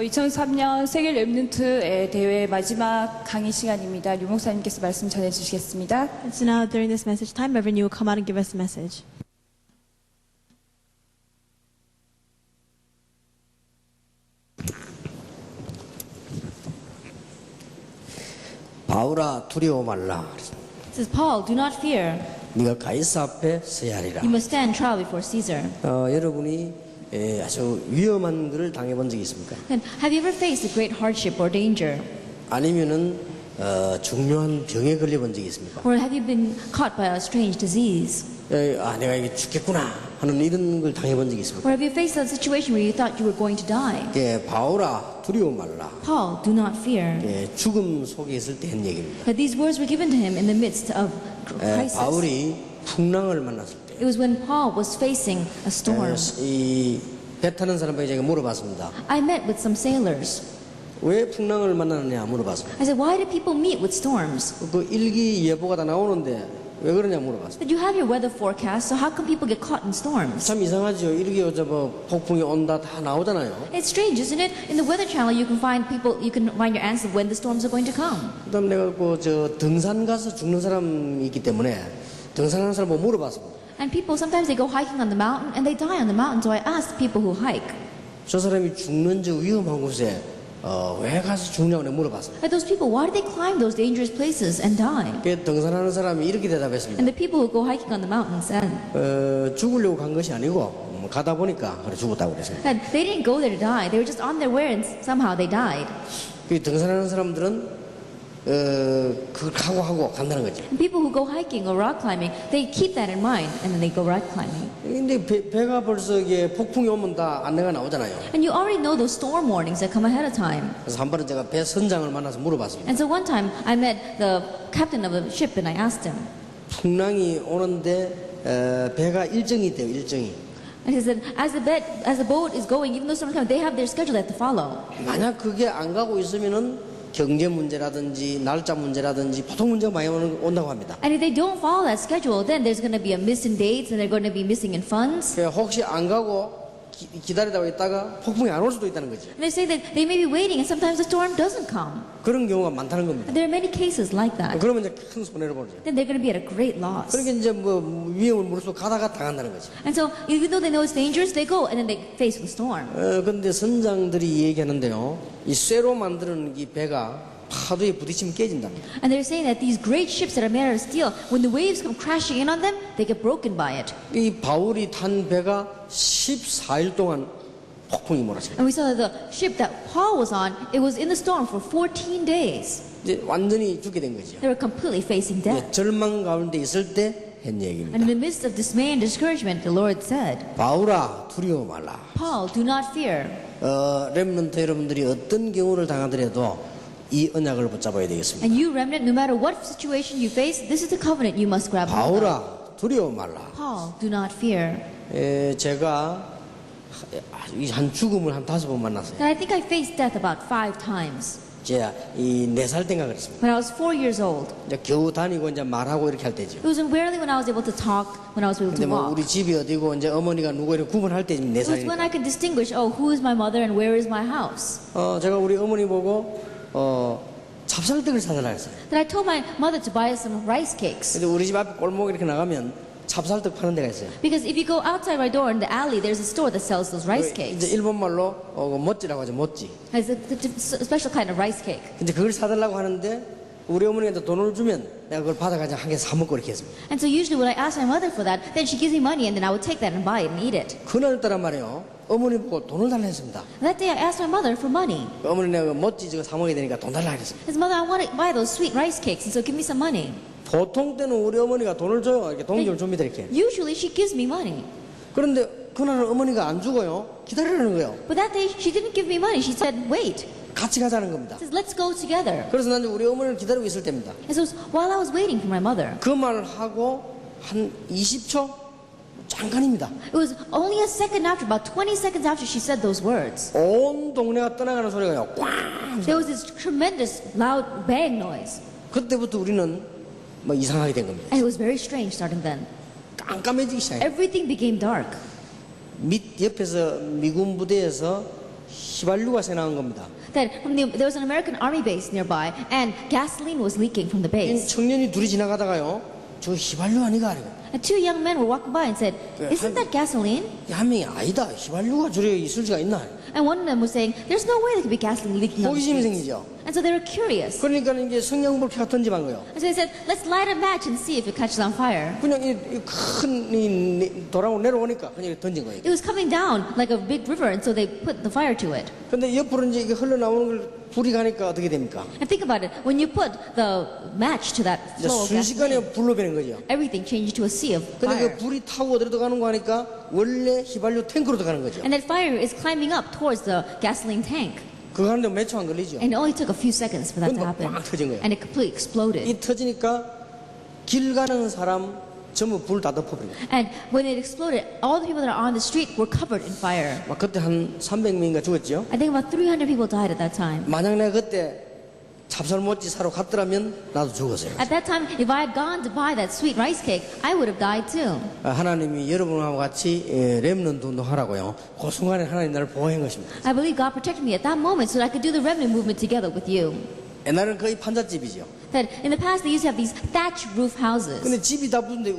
2003년 세계 렘넌트의 대회 마지막 강의 시간입니다. 류 목사님께서 말씀 전해주시겠습니다. So now during this message time, Reverend, you will come out and give us a message. 바울아 두려워 말라. It says, Paul, do not fear. 네가 가이사 앞에 서야 하리라. You must stand trial before Caesar. 여러분이 아주 위험한 것을 당해본 적이 있습니까? And have you ever faced a great hardship or danger? 아니면은 중요한 병에 걸려본 적이 있습니까? Or have you been caught by a strange disease? 내가 이게 죽겠구나 하는 이런 걸 당해본 적이 있습니까? Or have you faced a situation where you thought you were going to die? 바울아 두려워 말라. Paul, do not fear. 죽음 속에 있을 때 한 얘기입니다. But these words were given to him in the midst of crisis. 바울이 풍랑을 만났을 때 It was when Paul was facing a storm. 배 타는 사람에게 제가 물어봤습니다. I met with some sailors. 왜 풍랑을 만나느냐 물어봤습니다. I said, why do people meet with storms? 그 일기예보가 다 나오는데 왜 그러냐 물어봤습니다. But you have your weather forecast, so how come people get caught in storms? 참 이상하죠. 일기예보 뭐 폭풍이 온다 다 나오잖아요. It's strange, isn't it? In the Weather Channel, you can find your answer when the storms are going to come. 그다음 내가 등산 가서 죽는 사람이 있기 때문에 등산하는 사람 보고 물어봤습니다. And people, sometimes they go hiking on the mountain and they die on the mountain. So I asked people who hike. 저 사람이 죽는 저 위험한 곳에 왜 가서 죽냐고 내가 물어봤습니다. And those people, why do they climb those dangerous places and die? 그 등산하는 사람이 이렇게 대답했습니다. And the people who go hiking on the mountain said, 죽으려고 간 것이 아니고 가다 보니까 그래 죽었다고 그랬습니다. that they didn't go there to die. They were just on their way and somehow they died. 그 등산하는 사람들은 그걸 각오하고 간다는 거죠. And people who go hiking or rock climbing, they keep that in mind and then they go rock climbing. 근데 배가 벌써 이게 폭풍이 오면 다 안내가 나오잖아요. And you already know those storm warnings that come ahead of time. 그래서 한 번은 제가 배 선장을 만나서 물어봤습니다. And so one time I met the captain of the ship and I asked him. 풍랑이 오는데 배가 일정이 있대요. 일정이. And he said, as the boat is going, even though storms come, they have their schedule they have to follow. 만약 그게 안 가고 있으면은 경제 문제라든지 날짜 문제라든지 보통 문제가 많이 온다고 합니다. And if they don't follow that schedule, then there's going to be a missing dates and they're going to be missing in funds. 혹시 안 가고 기다리다가 있다가 폭풍이 안 올 수도 있다는 거죠. And they say that they may be waiting and sometimes the storm doesn't come. 그런 경우가 많다는 겁니다. And there are many cases like that. 그러면 이제 큰 손해를 보죠. Then they're going to be at a great loss. 그러니까 이제 위험을 무릅쓰고 가다가 당한다는 거죠. And so even though they know it's dangerous, they go and then they face the storm. 근데 선장들이 얘기하는데요. 이 쇠로 만드는 이 배가 파도에 부딪히면 깨진답니다. And they're saying that these great ships that are made out of steel, when the waves come crashing in on them, they get broken by it. 이 바울이 탄 배가 14일 동안 폭풍이 몰아쳐요. And we saw that the ship that Paul was on, it was in the storm for 14 days. 이제 완전히 죽게 된 거죠. They were completely facing death. 절망 가운데 있을 때 한 And 얘기입니다. in the midst of dismay and discouragement, the Lord said, 바울아 두려워 말라. Paul, do not fear. 렘넌트 여러분들이 어떤 경우를 당하더라도 이 언약을 붙잡아야 되겠습니다. And you, remnant, no matter what situation you face, this is the covenant you must grab hold of. 바울아 두려워 말라. Paul, do not fear. 제가 한 죽음을 한 5번 만났어요. And I think I faced death about 5 times. 제가 이 4살 때인가 그랬습니다. When I was 4 years old. 이제 겨우 다니고 이제 말하고 이렇게 할 때죠. It was rarely when I was able to talk, when I was able 근데 to walk. 우리 집이 어디고 이제 어머니가 누구 이렇게 구분할 때 It was when 4살이니까. I could distinguish, oh, who is my mother and where is my house. 제가 우리 어머니 보고 찹쌀떡을 사달라 했어요. Then I told my mother to buy us some rice cakes. 근데 우리 집 앞에 골목 이렇게 나가면 찹쌀떡 파는 데가 있어요. Because if you go outside my door in the alley, there's a store that sells those rice 이제 cakes. 일본 말로 멋지라고 하죠. 멋지. It's a special kind of rice cake. 근데 그걸 사달라고 하는데 우리 어머니한테 돈을 주면 내가 그걸 받아가지고 한 개 사 먹고 이렇게 했습니다. And so usually when I ask my mother for that, then she gives me money and then I would take that and buy it and eat it. 그날따라 말이에요. 어머니 보고 돈을 달라 했습니다. That day I asked my mother for money. 어머니 내가 멋지 저거 사 먹어야 되니까 돈 달라 했습니다. His mother, I want to buy those sweet rice cakes and so give me some money. 보통 때는 우리 어머니가 돈을 줘요. 이렇게 동전을 줍니다 이렇게. Usually she gives me money. 그런데 그날은 어머니가 안 주고요. 기다리라는 거예요. But that day she didn't give me money. She said, wait. 같이 가자는 겁니다. She says, let's go together. 그래서 난 우리 어머니를 기다리고 있을 때입니다. And so while I was waiting for my mother, 그 말을 하고 한 20초 잠깐입니다. it was only a second after, about 20 seconds after she said those words, 온 동네가 떠나가는 소리가요. 꽝! there was this tremendous loud bang noise. 그때부터 우리는 뭐 이상하게 된 겁니다. And it was very strange starting then. 깜깜해지기 시작해요. Everything became dark. 밑 옆에서 미군 부대에서 휘발유가 새 나온 겁니다. That there was an American army base nearby, and gasoline was leaking from the 이 base. 청년이 둘이 지나가다가요, 저 휘발유 아니가 아니고. And two young men were walking by and said, "Isn't that gasoline?" 한 명이 아니다. 휘발유가 저래 있을 수가 있나? And one of them was saying, "There's no way there could be gasoline leaking on the 호기심이 streets." 생기죠. And so they were curious. 그러니까 이제 성냥불 던집한 거예요. And so they said, "Let's light a match and see if it catches on fire." 그냥 큰 돌아오고 내려오니까 그냥 던진 거예요. It was coming down like a big river, and so they put the fire to it. 근데 옆으로 이제 이게 흘러나오는 걸 불이 가니까 어떻게 됩니까? And think about it, when you put the match to that 이제 flow of 순식간에 gasoline, 불로 변한 거죠. everything changed to a sea of 근데 fire. 그 불이 타고 어디로 들어가는 거 하니까 원래 휘발유 탱크로 들어가는 거죠. And that fire is climbing up towards the gasoline tank. 그거 하는데 몇 초 안 걸리죠. And it only took a few seconds for that to 근데 happen. 막 터진 거예요. And it completely exploded. 이 터지니까 길 가는 사람 전부 불 다 덮어버린 거예요. And when it exploded, all the people that are on the street were covered in fire. 막 그때 한 300명인가 죽었죠. I think about 300 people died at that time. 만약 내가 그때 찹쌀모찌 사러 갔더라면 나도 죽었어요. At that time, if I had gone to buy that sweet rice cake, I would have died too. 하나님이 여러분하고 같이 렘넌트 운동하라고요. 그 순간에 하나님 나를 보호한 것입니다. I believe God protected me at that moment so that I could do the remnant movement together with you. 옛날에는 거의 판잣집이죠. That in the past, they used to have these thatch roof houses. 근데 집이 다 부는데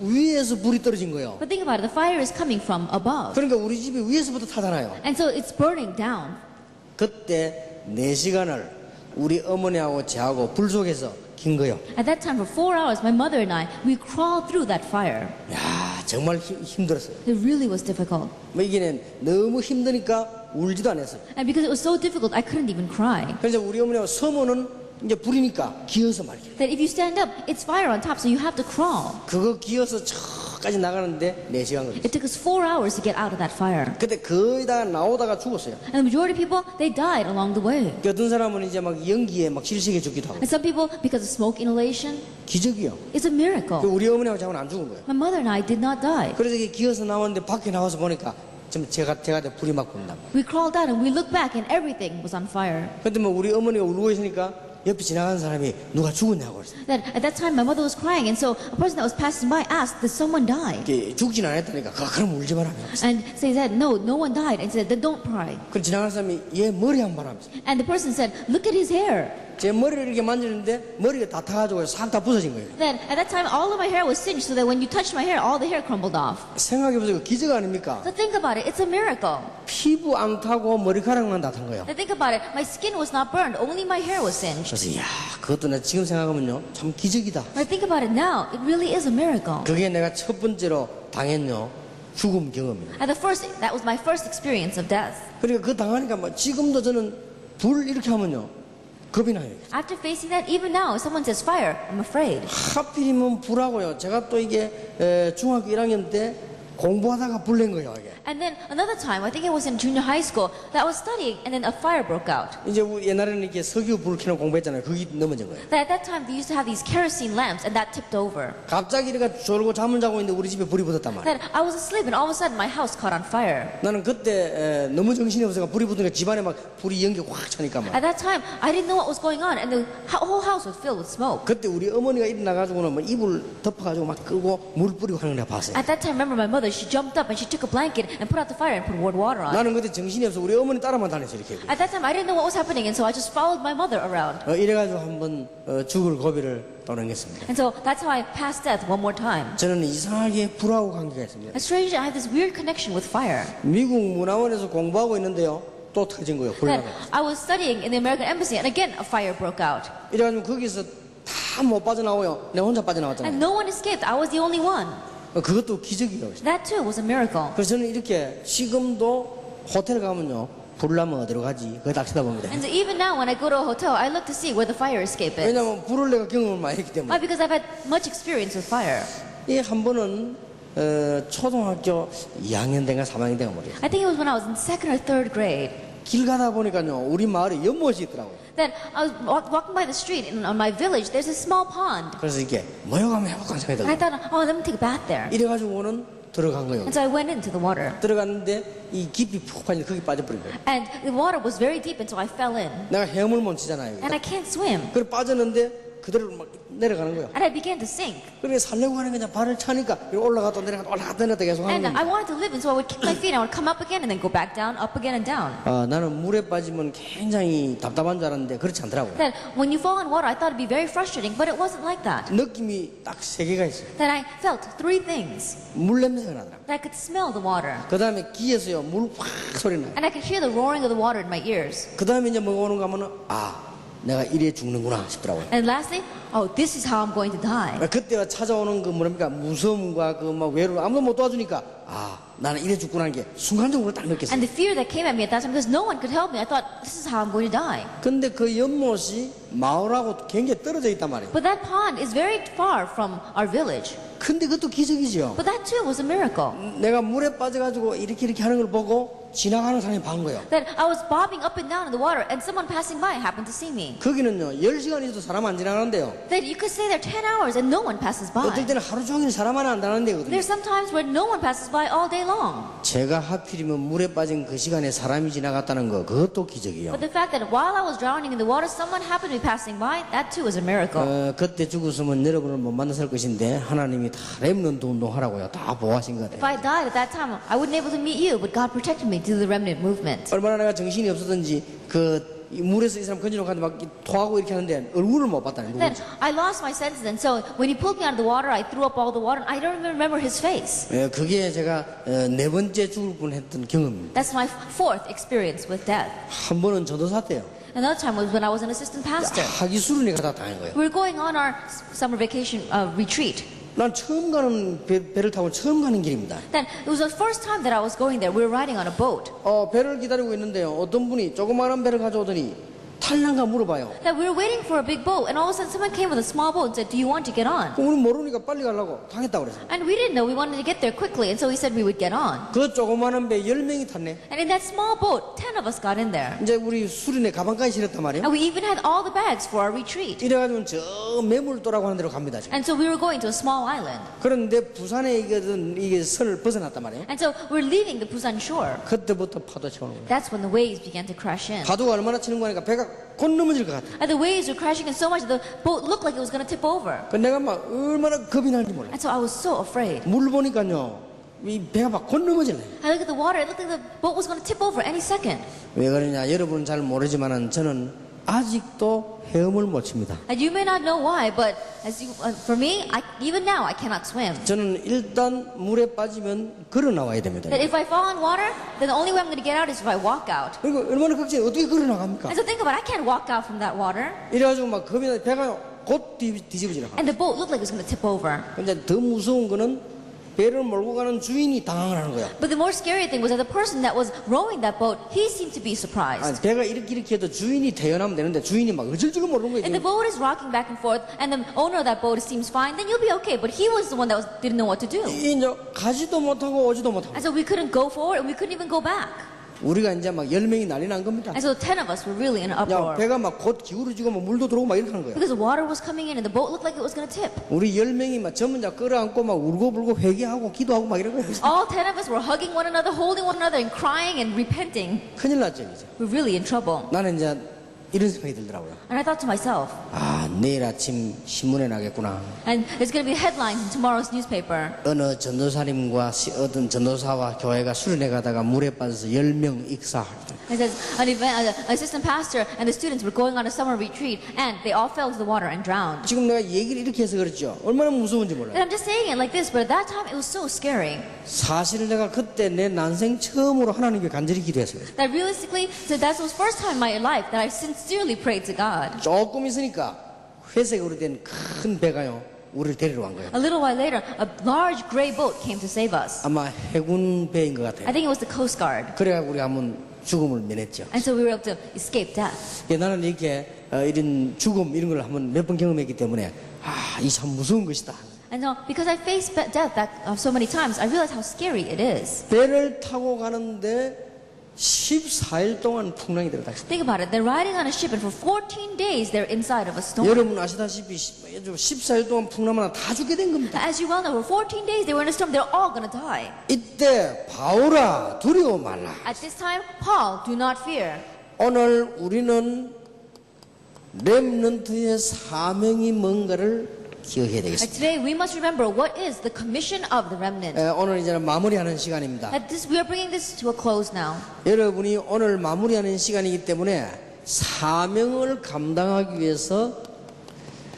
위에서 불이 떨어진 거예요. But think about it, the fire is coming from above. 그러니까 우리 집이 위에서부터 타잖아요. And so it's burning down. 그때 4시간을 우리 어머니하고 저하고 불 속에서 긴 거요. At that time, for 4 hours, my mother and I, we crawled through that fire. 야, 정말 힘들었어요. It really was difficult. 뭐 이게 너무 힘드니까 울지도 않았어요. And because it was so difficult, I couldn't even cry. 그래서 우리 어머니하고 서면은 이제 불이니까 기어서 말이에요. That if you stand up, it's fire on top, so you have to crawl. 그거 기어서 저까지 나가는데 4시간 걸렸어요. It took us 4 hours to get out of that fire. 그때 거의 다 나오다가 죽었어요. And the majority of people, they died along the way. 그 어떤 사람은 이제 막 연기에 막 실식해 죽기도 하고. And some people, because of smoke inhalation, 기적이요. it's a 그 miracle. 우리 어머니하고 저는 안 죽은 거예요. My mother and I did not die. 그래서 이게 기어서 나왔는데 밖에 나와서 보니까 좀 제가 불이 막 붙는다. We crawled out and we looked back and everything was on fire. 근데 뭐 우리 어머니가 울고 있으니까 옆에 지나가는 사람이 누가 죽었냐고 그랬어요. That at that time, my mother was crying, and so a person that was passing by asked, "Did someone die?" 이게 죽진 않았다니까. 그럼 울지 마라. And so he said, "No, no one died." And he said, "Then don't cry." 그럼 지나가는 사람이 얘 머리 한 번 하면서 And the person said, "Look at his hair." 제 머리를 이렇게 만지는데 머리가 다 타가지고 싹 다 부서진 거예요. Then at that time, all of my hair was singed, so that when you touched my hair, all the hair crumbled off. 생각해보세요. 기적 아닙니까? So think about it, it's a miracle. 피부 안 타고 머리카락만 다 탄 거예요. Now think about it, my skin was not burned, only my hair was singed. 그래서 이야 그것도 나 지금 생각하면요 참 기적이다. When I think about it now, it really is a miracle. 그게 내가 첫 번째로 당했요 죽음 경험이에요. At the first, that was my first experience of death. 그러니까 그 당하니까 뭐 지금도 저는 불 이렇게 하면요 겁이 나요. After facing that, even now, if someone says fire, I'm afraid. 하필이면 불하고요. 제가 또 이게 중학교 1학년 때 공부하다가 불 낸 거예요. 이게. And then another time, I think it was in junior high school, that I was studying and then a fire broke out. 이제 우리 옛날에는 이렇게 석유 불 켜놓고 공부했잖아요. 거기 넘어진 거예요. That at that time, they used to have these kerosene lamps and that tipped over. 갑자기 이렇게 졸고 잠을 자고 있는데 우리 집에 불이 붙었단 말이에요. That I was asleep and all of a sudden my house caught on fire. 나는 그때 너무 정신이 없어서 불이 붙으니까 집안에 막 불이 연기 확 차니까 막. At that time, I didn't know what was going on and the whole house was filled with smoke. 그때 우리 어머니가 일어나가지고는 뭐 이불 덮어가지고 막 끄고 물 뿌리고 하는 걸 내가 봤어요. At that time, remember my mother, she jumped up and she took a blanket and put out the fire and put water on. 나는 그때 정신이 없어 우리 어머니 따라만 다녔어 이렇게. At that time, I didn't know what was happening and so I just followed my mother around. 이래가지고 한번 죽을 고비를 떠넘겼습니다. And so that's how I passed death one more time. 저는 이상하게 불하고 관계가 있습니다. And strangely, I have this weird connection with fire. 미국 문화원에서 공부하고 있는데요. 또 터진 거예요. That 불나가. I was studying in the American Embassy and again a fire broke out. 이래가지고 거기서 다 못 빠져나와요. 내가 혼자 빠져나왔잖아요. And no one escaped. I was the only one. 그것도 기적이에요. That too was a miracle. 그래서 저는 이렇게 지금도 호텔 가면요. 불 나면 어디로 가지? 그거 딱 쳐다봅니다. And so even now when I go to a hotel, I look to see where the fire escape is. 왜냐면 불을 내가 경험을 많이 했기 때문에. Why? Because I've had much experience with fire. 이 한 번은 초등학교 2학년 된가 3학년 된가 모르겠어요. I think it was when I was in second or third grade. 길 가다 보니까요. 우리 마을에 연못이 있더라고요. Then I was walking by the street on my village. There's a small pond. 그래서 이렇게 모여가면 해볼까 생각이 And I 들어요. thought, oh, let me take a bath there. 이래가지고는 들어간 거예요. And so I went into the water. 들어갔는데 이 깊이 푹 빠져 거기 빠져버린 거예요. And the water was very deep, and so I fell in. 내가 헤엄을 못 치잖아요. And I can't swim. 그래 빠졌는데 그대로 막 내려가는 거예요. And I began to sink. 그래 살려고 하는 그냥 발을 차니까 올라가다 내려가다 올라갔다 내려갔다 계속 하는 And 거예요. I wanted to live, and so I would kick my feet, and I would come up again, and then go back down, up again, and down. 나는 물에 빠지면 굉장히 답답한 줄 알았는데 그렇지 않더라고요. That when you fall in water, I thought it'd be very frustrating, but it wasn't like that. 느낌이 딱 세 개가 있어요. That I felt three things. 물 냄새가 나더라고요. That I could smell the water, 그 다음에 귀에서요 물 확 소리 나요. and I could hear the roaring of the water in my ears. 그 다음에 이제 뭐가 오는가 하면은 내가 이래 죽는구나 싶더라고요. And lastly, oh, this is how I'm going to die. 그때가 찾아오는 그 뭐랍니까 무서움과 그 막 외로움 아무도 못 도와주니까 나는 이래 죽구나 하는 게 순간적으로 딱 느꼈어요. And the fear that came at me at that time, because no one could help me, I thought, this is how I'm going to die. 근데 그 연못이 마을하고 굉장히 떨어져 있단 말이에요. But that pond is very far from our village. 근데 그것도 기적이죠. But that too was a miracle. 내가 물에 빠져가지고 이렇게 하는 걸 보고 지나가는 사람이 본 거예요. That I was bobbing up and down in the water, and someone passing by happened to see me. 거기는요 10시간 있어도 사람 안 지나가는데요. That you could stay there 10 hours and no one passes by. 어떨 때는 하루 종일 사람 하나 안 다는 데거든요. There's some times where no one passes by all day long. 제가 하필이면 물에 빠진 그 시간에 사람이 지나갔다는 거 그것도 기적이요. But the fact that while I was drowning in the water, someone happened to be passing by, that too was a miracle. 그때 죽었으면 여러분을 못 만났을 것인데 하나님이 다 렘넌트 운동하라고요. 다 보호하신 것 If 같아요. I died at that time, I wouldn't be able to meet you, but God protected me through the remnant movement. 얼마나 내가 정신이 없었던지 이 물에서 이 사람 건지려고 하는데 막 토하고 이렇게 하는데 얼굴을 못 봤다는 Then 거죠. I lost my senses, and so when he pulled me out of the water, I threw up all the water, and I don't even remember his face. 그게 제가 네 번째 죽을 뻔했던 경험입니다. That's my fourth experience with death. 한 번은 전도사 때요. Another time was when I was an assistant pastor. 하기수련회 가다 당한 거예요. We were going on our summer vacation retreat. 난 처음 가는 배를 타고 처음 가는 길입니다. Then it was the first time that I was going there. We were riding on a boat. 배를 기다리고 있는데요. 어떤 분이 조그마한 배를 가져오더니 탈란가 물어봐요. That we were waiting for a big boat, and all of a sudden someone came with a small boat and said, "Do you want to get on?" 우리 모르니까 빨리 가려고 당했다고 그랬어요. And we didn't know. We wanted to get there quickly, and so we said we would get on. 그 조그마한 배 10명이 탔네. And in that small boat, 10 of us got in there. 이제 우리 수련회 가방까지 실었단 말이에요. And we even had all the bags for our retreat. 이래가지고 저 매물도라고 하는 데로 갑니다. 지금. And so we were going to a small island. 그런데 부산에 이게 선을 벗어났단 말이에요. And so we're leaving the Busan shore. 그때부터 파도 쳐오는 거예요. That's when the waves began to crash in. 파도가 얼마나 치는 거니까 배가 곧 넘어질 것 같아. And the waves were crashing in so much that the boat looked like it was going to tip over. 그 내가 막 얼마나 겁이 나는지 몰라. And so I was so afraid. 물 보니까요, 이 배가 막 곧 넘어질래. I looked at the water, it looked like the boat was going to tip over any second. 왜 그러냐? 여러분은 잘 모르지만은 저는 아직도 헤엄을 못 칩니다. And you may not know why, but for me, even now, I cannot swim. 저는 일단 물에 빠지면 걸어 나와야 됩니다. That if I fall in water, then the only way I'm going to get out is if I walk out. 그리고 얼마나 걱정해. 어떻게 걸어 나갑니까? And so think about it, I can't walk out from that water. 이래가지고 막 겁이 나. 배가 곧 뒤집어지라. And the boat looked like it was going to tip over. 근데 더 무서운 거는 배를 몰고 가는 주인이 당황을 하는 거야. But the more scary thing was that the person that was rowing that boat, he seemed to be surprised. 아니, 배가 이렇게 해도 주인이 태어나면 되는데 주인이 막 어쩔 줄을 모르는 If the 거지. boat is rocking back and forth and the owner of that boat seems fine, then you'll be okay. But he was the one that didn't know what to do. 이제 가지도 못하고 오지도 못하고. And so we couldn't go forward and we couldn't even go back. 우리가 이제 막 10명이 난리 난 겁니다. And so 10 of us were really in an 야, uproar. 배가 막 곧 기울어지고 막 물도 들어오고 막 이렇게 하는 거야. Because the water was coming in and the boat looked like it was going to tip. 우리 10명이 막 전문자 끌어안고 막 울고불고 회개하고 기도하고 막 이런 거야. All 10 of us were hugging one another, holding one another, and crying and repenting. 큰일 났죠, 이제. We're really in trouble. 나는 이제 이런 생각이 들더라고요. And I thought to myself, 내일 아침 신문에 나겠구나. and there's going to be headlines in tomorrow's newspaper. 어느 전도사님과 어떤 전도사와 교회가 수련회 가다가 물에 빠져서 10명 익사할 때. It says an assistant pastor and the students were going on a summer retreat and they all fell into the water and drowned. 지금 내가 얘기를 이렇게 해서 그렇죠. 얼마나 무서운지 몰라요. And I'm just saying it like this, but at that time it was so scary. 사실 내가 그때 내 난생 처음으로 하나님께 간절히 기도했어요. That realistically, so that was the first time in my life that I sincerely prayed to God. 조금 있으니까 회색으로 된 큰 배가요. 우리를 데리러 간 거예요. A little while later, a large gray boat came to save us. 아마 해군 배인 것 I 같아요. think it was the Coast Guard. 그래가 우리 한번 죽음을 면했죠. And so we were able to escape death. 나는 이렇게 이런 죽음 이런 걸 한번 몇 번 경험했기 때문에 이 참 무서운 것이다. And so, because I faced death so many times, I realized how scary it is. 배를 타고 가는데 14일 동안 풍랑이 들어갔어요. Think about it. They're riding on a ship, and for 14 days they're inside of a storm. 여러분 아시다시피 14일 동안 풍랑하면 다 죽게 된 겁니다. As you well know, for 14 days they were in a storm. They're all going to die. 이때 바울아 두려워 말라. At this time, Paul, do not fear. 오늘 우리는 렘넌트의 사명이 뭔가를 기억해야 되겠습니다. Today we must remember what is the commission of the remnant. 오늘 이제 마무리하는 시간입니다. We are bringing this to a close now. 여러분이 오늘 마무리하는 시간이기 때문에 사명을 감당하기 위해서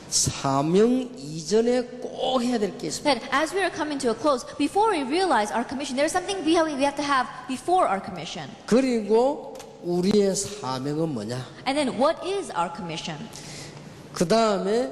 사명 이전에 꼭 해야 될 게 있습니다. That as we are coming to a close, before we realize our commission, there is something we have to have before our commission. 그리고 우리의 사명은 뭐냐? And then what is our commission? 그 다음에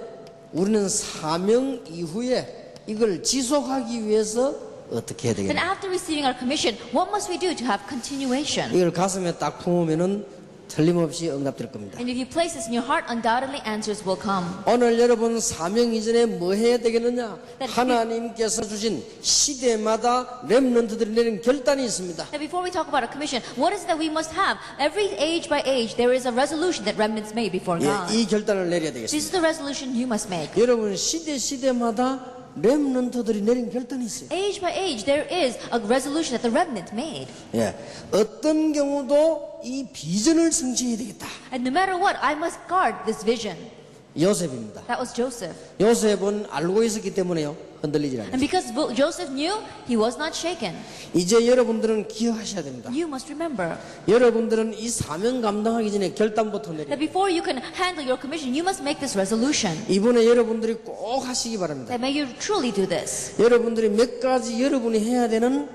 우리는 사명 이후에 이걸 지속하기 위해서 어떻게 해야 Then 되겠냐? after receiving our commission, what must we do to have continuation? 이걸 가슴에 딱 품으면은 틀림없이 응답될 겁니다. And if you place this in your heart, undoubtedly answers will come. 오늘 여러분 사명 이전에 뭐 해야 되겠느냐? 네. 하나님께서 주신 시대마다 렘넌트들이 내린 결단이 있습니다. Now before we talk about our commission, what is it that we must have? Every age by age, there is a resolution that remnants made before God. 이 결단을 내려야 This 되겠습니다. is the resolution you must make. 여러분 시대마다 렘넌트들이 내린 결단이 있어요. Age by age, there is a resolution that the remnant made. 예, 어떤 경우도 이 비전을 성취해야 되겠다. And no matter what, I must guard this vision. 요셉입니다. That was Joseph. 요셉은 알고 있었기 때문에요. 흔들리지 And 않아요. because Joseph knew, he was not shaken. 이제 여러분들은 기억하셔야 됩니다. You must remember 여러분들은 이 사명 감당하기 전에 결단부터 내려. that before you can handle your commission, you must make this resolution. 이번에 여러분들이 꼭 하시기 바랍니다. That may you truly do this. 여러분들이 몇 가지 여러분이 해야 되는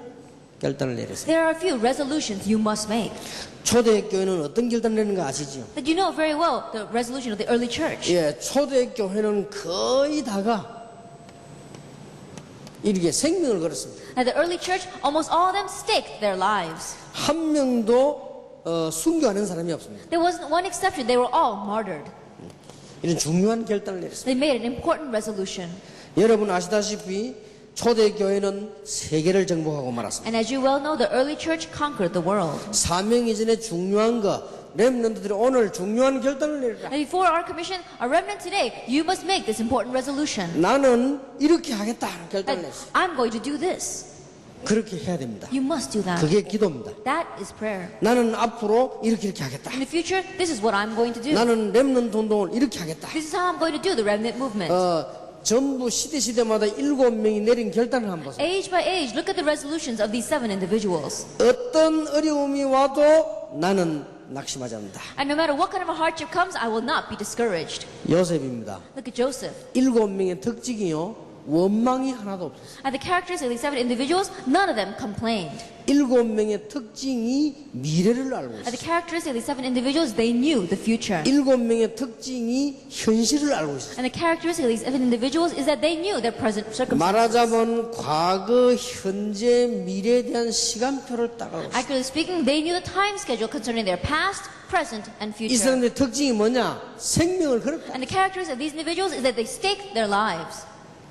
결단을 내렸어요. There are a few resolutions you must make. 초대교회는 어떤 결단을 내는 거 아시죠? That you know very well the resolution of the early church. 예, 초대교회는 거의 다가 이렇게 생명을 걸었습니다. Now the early church, almost all of them staked their lives. 한 명도 순교하는 사람이 없습니다. There wasn't one exception. They were all martyred. 이런 중요한 결단을 내렸습니다. They made an important resolution. 여러분 아시다시피 초대교회는 세계를 정복하고 말았습니다. And as you well know, the early church conquered the world. 사명 이전에 중요한 거 렘넌트들이 오늘 중요한 결단을 내리라. And before our commission, our remnant today, you must make this important resolution. 나는 이렇게 하겠다 하는 That 결단을 냈어요. I'm going to do this. 그렇게 해야 됩니다. You must do that. 그게 기도입니다. That is prayer. 나는 앞으로 이렇게 하겠다. In the future, this is what I'm going to do. 나는 렘넌트 운동을 이렇게 하겠다. This is how I'm going to do the remnant movement. 전부 시대마다 7명이 내린 결단을 한번 보세요. Age by age, look at the resolutions of these 7 individuals. 어떤 어려움이 와도 나는 낙심하지 않는다. And no matter what kind of a hardship comes, I will not be discouraged. 요셉입니다. Look at Joseph. 7명의 특징이요. 원망이 하나도 없었어요. And the characteristics of these 7 individuals, none of them complained. 7명의 특징이 미래를 알고 And the 있어요. characteristics of these 7 individuals, they knew the future. 7명의 특징이 현실을 알고 있어요. And the characteristic of these 7 individuals is that they knew their present circumstances. 말하자면 과거, 현재, 미래에 대한 시간표를 따라오고 있어요. Accurately speaking, they knew the time schedule concerning their past, present, and 이 future. 사람들의 특징이 뭐냐? 생명을 걸었다. And the characteristics of these individuals is that they staked their lives.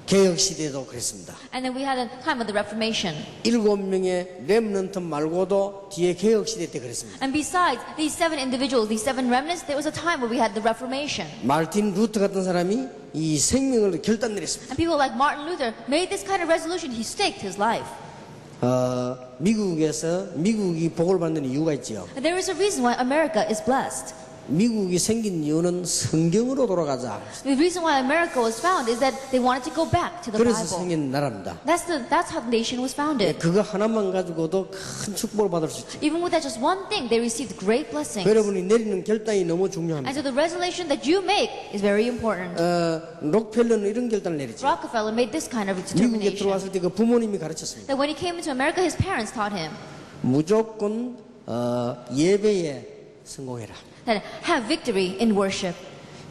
개혁 시대도 그랬습니다. And then we had a time of the Reformation. 7명의 렘넌트 말고도 뒤에 개혁 시대 때 그랬습니다. And besides these 7 individuals, these 7 remnants, there was a time where we had the Reformation. 마르틴 루터 같은 사람이 이 생명을 결단 내렸습니다. And people like Martin Luther made this kind of resolution. He staked his life. 미국이 복을 받는 이유가 있지요. And there is a reason why America is blessed. 미국이 생긴 이유는 성경으로 돌아가자. The reason why America was found is that they wanted to go back to the 그래서 Bible. 생긴 나라입니다. That's how the nation was founded. 그거 하나만 가지고도 큰 축복을 받을 수 있죠. Even with that just one thing, they received great blessings. 여러분이 내리는 결단이 너무 And 중요합니다. so the resolution that you make is very important. 록펠러는 이런 결단을 내렸죠. Rockefeller made this kind of 미국에 determination. 들어왔을 때 그 부모님이 가르쳤습니다. That when he came into America, his parents taught him 무조건 예배에 성공해라. that have victory in worship.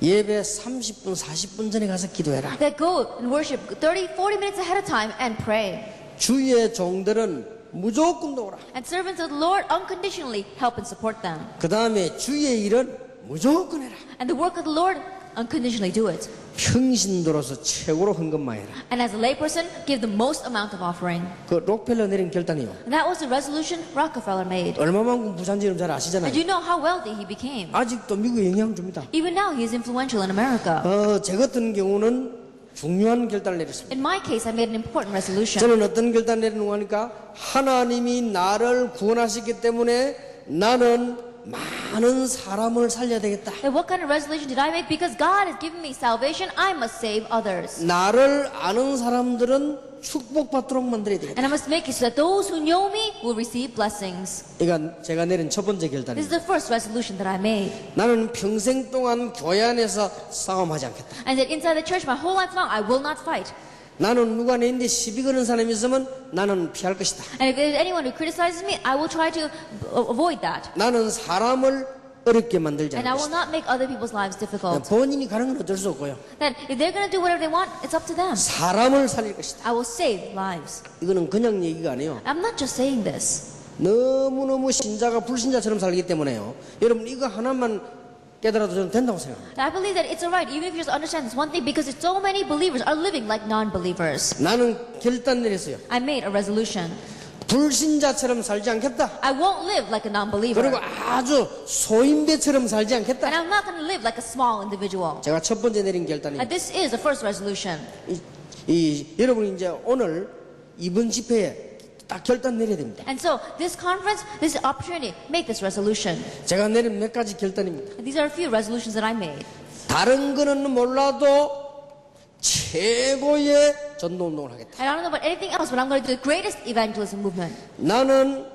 예배 30분, 40분 전에 가서 기도해라. That go and worship 30, 40 minutes ahead of time and pray. 주의 종들은 무조건 도우라. And servants of the Lord unconditionally help and support them. 그 다음에 주의 일은 무조건 해라. And the work of the Lord, unconditionally do it. 평신도로서 최고로 헌금만 해라. And as a layperson, give the most amount of offering. 그 록펠러 내린 결단이요. And that was the resolution Rockefeller made. 얼마만큼 부산지는 잘 And 아시잖아요. you know how wealthy he became. 아직도 미국에 영향 줍니다. Even now, he is influential in America. 제 같은 경우는 중요한 결단을 내렸습니다. In my case, I made an important resolution. 저는 어떤 결단을 내리는가 하니까 하나님이 나를 구원하셨기 때문에 나는 많은 사람을 살려야 되겠다. Then what kind of resolution did I make? Because God has given me salvation, I must save others. 나를 아는 사람들은 축복받도록 만들어야 되겠다. And I must make it so that those who know me will receive blessings. 이건 제가 내린 첫 번째 This is 결단입니다. the first resolution that I made. 나는 평생 동안 교회 안에서 싸움하지 않겠다. And that inside the church, my whole life long, I will not fight. 나는 누가 내인데 시비 거는 사람이 있으면 나는 피할 것이다. And if there's anyone who criticizes me, I will try to avoid that. 나는 사람을 어렵게 만들지 And 않을 I will 것이다. not make other people's lives difficult. 본인이 가는 건 어쩔 수 없고요. That if they're going to do whatever they want, it's up to them. 사람을 살릴 것이다. I will save lives. 이거는 그냥 얘기가 아니에요. I'm not just saying this. 너무너무 신자가 불신자처럼 살기 때문에요. 여러분 이거 하나만 깨달아도 저는 된다고 생각합니다. I believe that it's alright, even if you just understand this one thing, because so many believers are living like non-believers. 나는 결단 내렸어요. I made a resolution. 불신자처럼 살지 않겠다. I won't live like a non-believer. 그리고 아주 소인배처럼 살지 And 않겠다. I'm not going to live like a small individual. 제가 첫 번째 내린 And 결단입니다. this is the first resolution. 여러분이 이제 오늘 이번 집회에 딱 결단 내려야 됩니다. And so, this conference, this opportunity, make this resolution. 제가 내린 몇 가지 결단입니다. And these are a few resolutions that I made. 다른 거는 몰라도 최고의 전도 운동을 하겠다. And I don't know about anything else, but I'm going to do the greatest evangelism movement. 나는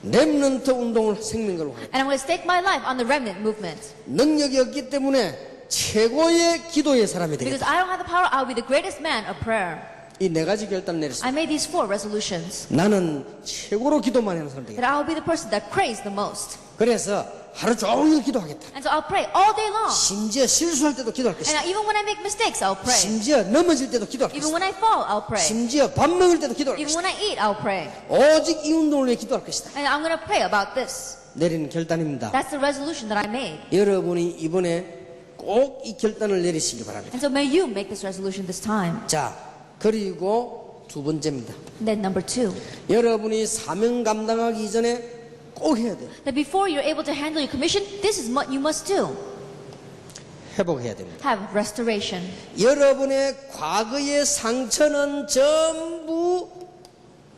렘넌트 운동을 생명걸로 하겠다. And I'm going to stake my life on the remnant movement. 능력이 없기 때문에 최고의 기도의 사람이 Because 되겠다. I don't have the power, I'll be the greatest man of prayer. 이 네 가지 결단 내렸습니다. I made these 4 resolutions. 나는 최고로 기도만 하는 사람 That 되겠다. I will be the person that prays the most. 그래서 하루 종일 기도하겠다. And so I'll pray all day long. 심지어 실수할 때도 기도할 And 것이다. even when I make mistakes, I'll pray. 심지어 넘어질 때도 기도할 Even 것이다. when I fall, I'll pray. 심지어 밥 먹을 때도 기도할 Even 것이다. when I eat, I'll pray. 오직 이 운동을 위해 기도할 것이다. And I'm going to pray about this. 내리는 결단입니다. That's the resolution that I made. 여러분이 이번에 꼭 이 결단을 내리시기 바랍니다. And so may you make this resolution this time. 자, 그리고 두 번째입니다. And then number 2, 여러분이 사명 감당하기 이전에 꼭 해야 돼요. that before you're able to handle your commission, this is what you must do. 회복해야 됩니다. Have restoration. 여러분의 과거의 상처는 전부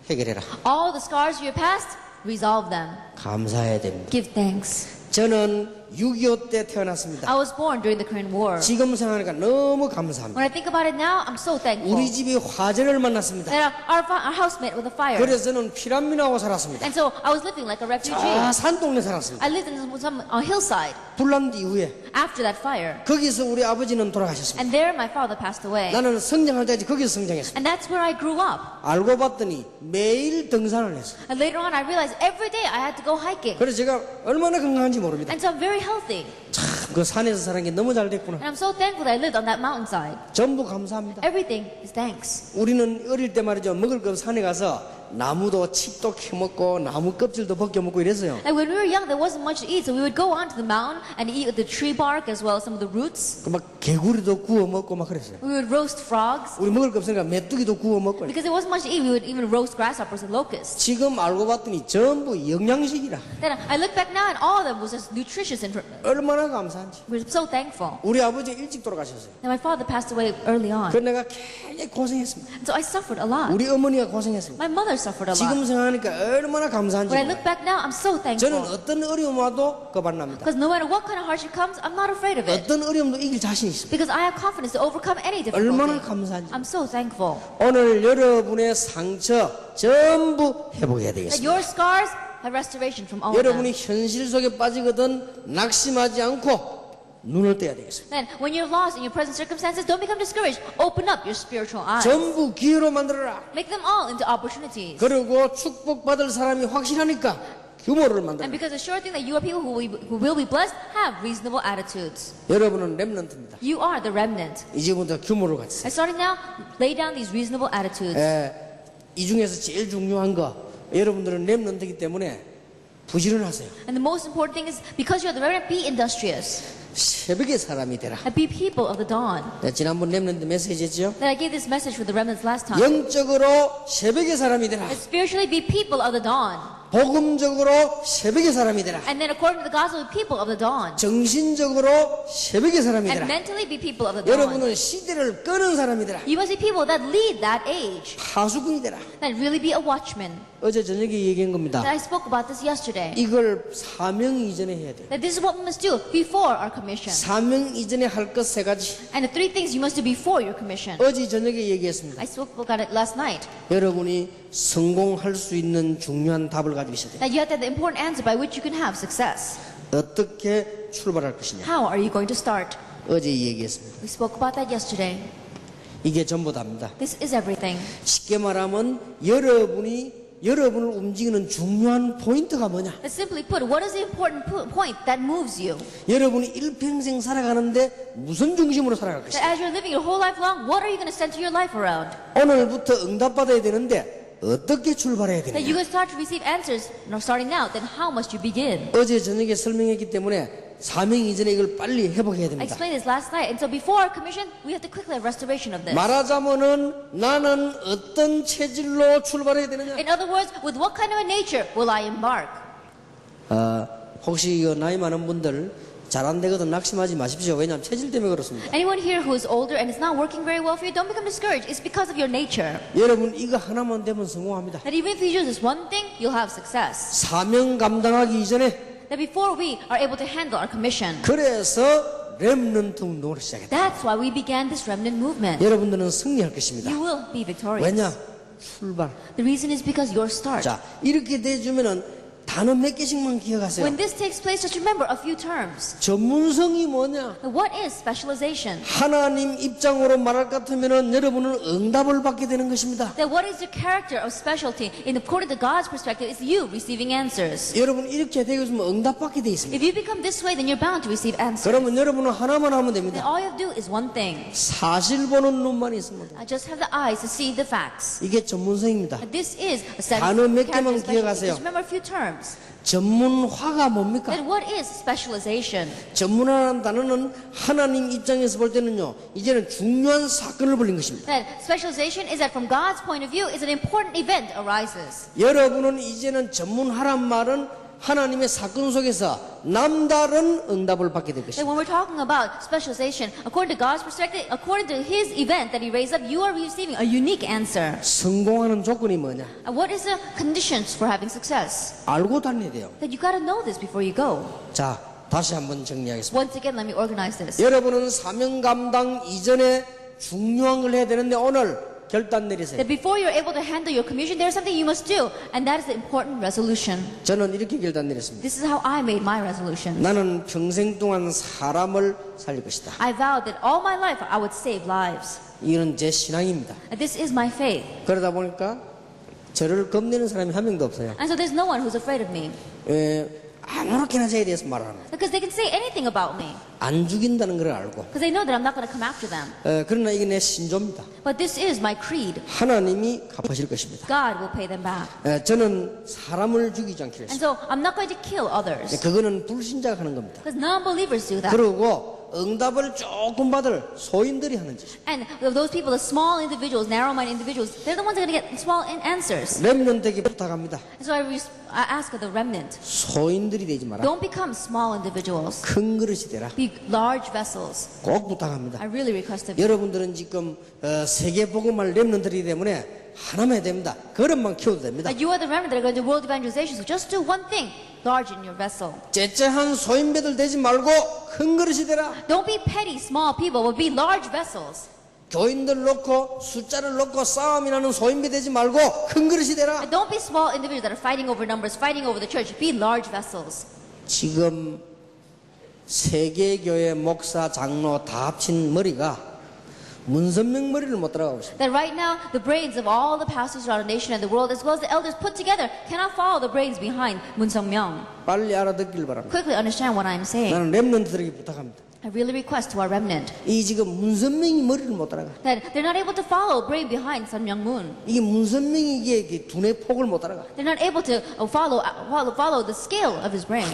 해결해라. All the scars of your past, resolve them. 감사해야 됩니다. Give thanks. 저는 6.25 때 태어났습니다. I was born during the Korean War. 지금 생각하니까 너무 감사합니다. When I think about it now, I'm so thankful. 우리 집이 화재를 만났습니다. That our house met with a fire. 그래서 저는 피난민하고 살았습니다. And so I was living like a refugee. 산동네 살았습니다. I lived in some hillside 불난 이후에 after that fire. 거기서 우리 아버지는 돌아가셨습니다. And there my father passed away. 나는 성장할 때까지 거기서 성장했습니다. And that's where I grew up. 알고 봤더니 매일 등산을 했어요. And later on I realized every day I had to go hiking. 그래서 제가 얼마나 건강한지 모릅니다. And so I'm very healthy. 참 그 산에서 사는 게 너무 잘 됐구나. And I'm so thankful that I lived on that mountainside. 전부 감사합니다. Everything is thanks. 우리는 어릴 때 말이죠. 먹을 거 산에 가서 나무도 칩도 캐먹고 나무 껍질도 벗겨먹고 이랬어요. Like when we were young, there wasn't much to eat, so we would go onto the mountain and eat the tree bark as well as some of the roots. 그 막 개구리도 구워 먹고 막 그랬어요. We would roast frogs. 우리 먹을 거 없으니까 메뚜기도 구워 먹고. Because there wasn't much to eat, we would even roast grasshoppers and locusts. 지금 알고 봤더니 전부 영양식이라. Then I look back now and all of them was just nutritious and 얼마나 감사한지. we're so thankful. 우리 아버지 일찍 돌아가셨어요. And my father passed away early on. 그 내가 굉장히 고생했습니다. And so I suffered a lot. 우리 어머니가 고생했습니다. My mother suffered a 지금 lot. 생각하니까 얼마나 감사한지. When I look back now, I'm so 저는 thankful. 어떤 어려움 와도 겁안납니다. Because no matter what kind of hardship comes, I'm not afraid of it. 어떤 어려움도 이길 자신이 있습니다. Because I have confidence to overcome any 얼마나 difficulty. 감사한지. I'm so thankful. 오늘 여러분의 상처 전부 회복해야 That 되겠습니다. your scars have restoration from all of 여러분이 them. 현실 속에 빠지거든 낙심하지 않고 눈을 떼야 되겠습니다. Then, when you're lost in your present circumstances, don't become discouraged. Open up your spiritual eyes. 전부 기회로 만들어라. Make them all into opportunities. 그리고 축복받을 사람이 확실하니까 규모를 만들어라. And because the sure thing that you are people who will be blessed, have reasonable attitudes. 여러분은 렘넌트입니다. You are the remnant. 이제부터 규모를 가지세요. And starting now, lay down these reasonable attitudes. 이 중에서 제일 중요한 거 여러분들은 렘넌트이기 때문에 부지런하세요. And the most important thing is, because you're the remnant, be industrious. 새벽의 사람이 되라. And be people of the dawn. 지난번 렘넌트 메시지였죠. That I gave this message for the remnants last time. 영적으로 새벽의 사람이 되라. And spiritually, be people of the dawn. 복음적으로 새벽의 사람이 되라. And then according to the gospel, be people of the dawn. 정신적으로 새벽의 사람이 And 되라. mentally, be people of the dawn. 여러분은 시대를 끄는 사람이 되라. You must be people that lead that age. 파수꾼이 되라. That really be a watchman. 어제 저녁에 얘기한 겁니다. That I spoke about this yesterday. 이걸 사명 이전에 해야 돼요. That this is what we must do before our commission. 사명 이전에 할 것 세 가지. And the three things you must do before your commission. 어제 저녁에 얘기했습니다. I spoke about it last night. 여러분이 성공할 수 있는 중요한 답을 가지고 있어야 돼요. That you have to have the important answer by which you can have success. 어떻게 출발할 것이냐. How are you going to start? 어제 얘기했습니다. We spoke about that yesterday. 이게 전부 다입니다. This is everything. 쉽게 말하면 여러분을 움직이는 중요한 포인트가 뭐냐. But simply put, what is the important point that moves you? 여러분이 일평생 살아가는데 무슨 중심으로 살아갈 That 것이냐. as you're living your whole life long, what are you going to center your life around? 오늘부터 응답받아야 되는데 어떻게 출발해야 That you 되느냐. can start to receive answers starting now. Then how must you begin? 어제 저녁에 설명했기 때문에 사명 이전에 이걸 빨리 회복해야 I 됩니다. explained this last night. And so before our commission, we have to quickly have restoration of this. 말하자면은 나는 어떤 체질로 출발해야 되느냐. In other words, with what kind of a nature will I embark? 혹시 이거 나이 많은 분들 잘 안 되거든 낙심하지 마십시오. 왜냐하면 체질 때문에 그렇습니다. Anyone here who is older and is not working very well for you, don't become discouraged. It's because of your nature. 여러분 이거 하나만 되면 성공합니다. That even if you do this one thing, you'll have success. 사명 감당하기 이전에 That before we are able to handle our commission. 그래서 렘넌트 운동을 시작했다. That's why we began this remnant movement. 여러분들은 승리할 것입니다. You will be victorious. 왜냐? 출발. The reason is because your start. 자, 이렇게 돼주면은 단어 몇 개씩만 기억하세요. When this takes place, just remember a few terms. 전문성이 뭐냐? What is specialization? 하나님 입장으로 말할 것 같으면은 여러분은 응답을 받게 되는 것입니다. That what is the character of specialty? In according to God's perspective, it's you receiving answers. 여러분 이렇게 되고 있으면 응답받게 돼 있습니다. If you become this way, then you're bound to receive answers. 그러면 여러분은 하나만 하면 Then 됩니다. all you have to do is one thing. 사실 보는 눈만 있으면 돼요. I just have the eyes to see the facts. 이게 전문성입니다. This is a set 단어 of 몇 개만 character specialty. 기억하세요. Just remember a few terms. 전문화가 뭡니까? Then what is specialization? 전문화라는 단어는 하나님 입장에서 볼 때는요, 이제는 중요한 사건을 벌린 것입니다. That specialization is that from God's point of view, is an important event arises. 여러분은 이제는 전문화란 말은 하나님의 사건 속에서 남다른 응답을 받게 될 That 것입니다. when we're talking about specialization, according to God's perspective, according to His event that He raised up, you are receiving a unique answer. 성공하는 조건이 뭐냐? And what is the conditions for having success? 알고 다녀야 돼요. That you got to know this before you go. 자, 다시 한번 정리하겠습니다. Once again, let me organize this. 여러분은 사명 감당 이전에 중요한 걸 해야 되는데 오늘 결단 내리세요. That before you're able to handle your commission, there's something you must do, and that is the important resolution. 저는 이렇게 결단 내렸습니다. This is how I made my resolution. 나는 평생 동안 사람을 살릴 것이다. I vowed that all my life I would save lives. 이는 제 신앙입니다. And this is my faith. 그러다 보니까 저를 겁내는 사람이 한 명도 없어요. And so there's no one who's afraid of me. 아무렇게나 저에 대해서 말하는 거예요. Because they can say anything about me. 안 죽인다는 걸 알고. Because they know that I'm not going to come after them. 그러나 이게 내 신조입니다. But this is my creed. 하나님이 갚으실 것입니다. God will pay them back. 저는 사람을 죽이지 않기로 And 했습니다. so I'm not going to kill others. 그거는 불신자가 하는 겁니다. Because non-believers do that. 그리고 응답을 조금 받을 소인들이 하는 짓. And those people, the small individuals, narrow-minded individuals, they're the ones that are going to get small answers. 렘넌트에게 부탁합니다. And so I ask of the remnant, 소인들이 되지 마라. don't become small individuals. 큰 그릇이 되라. Be large vessels. 꼭 부탁합니다. I really request of you. 여러분들은 지금 세계 복음할 렘넌트이기 때문에 하나만 해야 됩니다. 그릇만 키워도 됩니다. You are the remnant that are going to do world evangelization, so just do one thing, large in your vessel. 째째한 소인배들 되지 말고 큰 그릇이 되라. Don't be petty, small people, but be large vessels. 교인들 놓고 숫자를 놓고 싸움이 나는 소인배 되지 말고 큰 그릇이 되라. And don't be small individuals that are fighting over numbers, fighting over the church. Be large vessels. 지금 세계교회 목사 장로 다 합친 머리가 문선명 머리를 못 따라가고 있습니다. That right now, the brains of all the pastors around the nation and the world, as well as the elders put together, cannot follow the brains behind Moon Sung-myung. 빨리 알아듣길 바랍니다. Quickly understand what I'm saying. 나는 렘넌트들에게 부탁합니다. I really request to our remnant 이 지금 문선명이 머리를 못 따라가. that they're not able to follow brain behind Sun Myung Moon. 이게 문선명이 이게 두뇌 폭을 못 따라가. They're not able to follow the scale of his brain.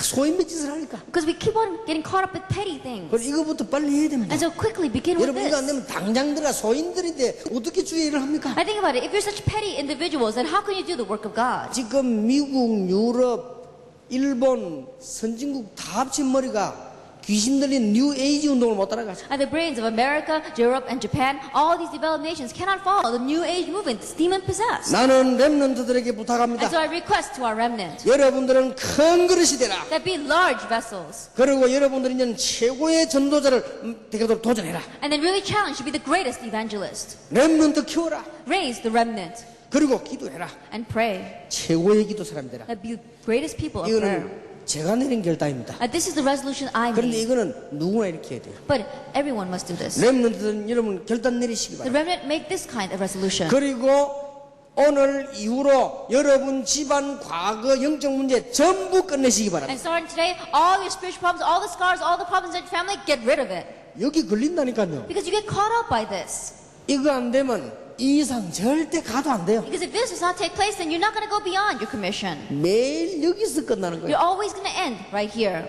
소인배 짓을 하니까. Because we keep on getting caught up with petty things. 그래서 이거부터 빨리 해야 됩니다. And so quickly begin with 여러분 이거 안 this. 되면 당장 들어가 소인들인데 어떻게 주의 일을 합니까? I think about it. If you're such petty individuals, then how can you do the work of God? 지금 미국, 유럽, 일본, 선진국 다 합친 머리가 귀신 들린 뉴 에이지 운동을 못 따라가죠. And the brains of America, Europe, and Japan, all these developed nations cannot follow the New Age movement. It's demon possessed. 나는 렘넌트들에게 And 부탁합니다. so I request to our remnant 여러분들은 큰 그릇이 되라. that be large vessels. 그리고 여러분들이 이제 최고의 전도자를 되도록 도전해라. And then really challenge to be the greatest evangelist. 렘넌트 키워라. Raise the remnant 그리고 기도해라. and pray. 최고의 기도 사람이 되라. That be the greatest people of prayer. 이거는 제가 내린 결단입니다. This is the resolution I 그런데 made. 이거는 누구나 이렇게 해야 돼요. But everyone must do this. 렘넌트들은 여러분 결단 내리시기 The 바랍니다. remnant make this kind of resolution. 그리고 오늘 이후로 여러분 집안 과거 영적 문제 전부 끝내시기 And 바랍니다. starting today, all your spiritual problems, all the scars, all the problems in your family, get rid of it. 여기 걸린다니까요. Because you get caught up by this. 이거 안 되면 이 이상 절대 가도 안 돼요. Because if this does not take place, then you're not going to go beyond your commission. 매일 여기서 끝나는 You're 거예요. always going to end right here.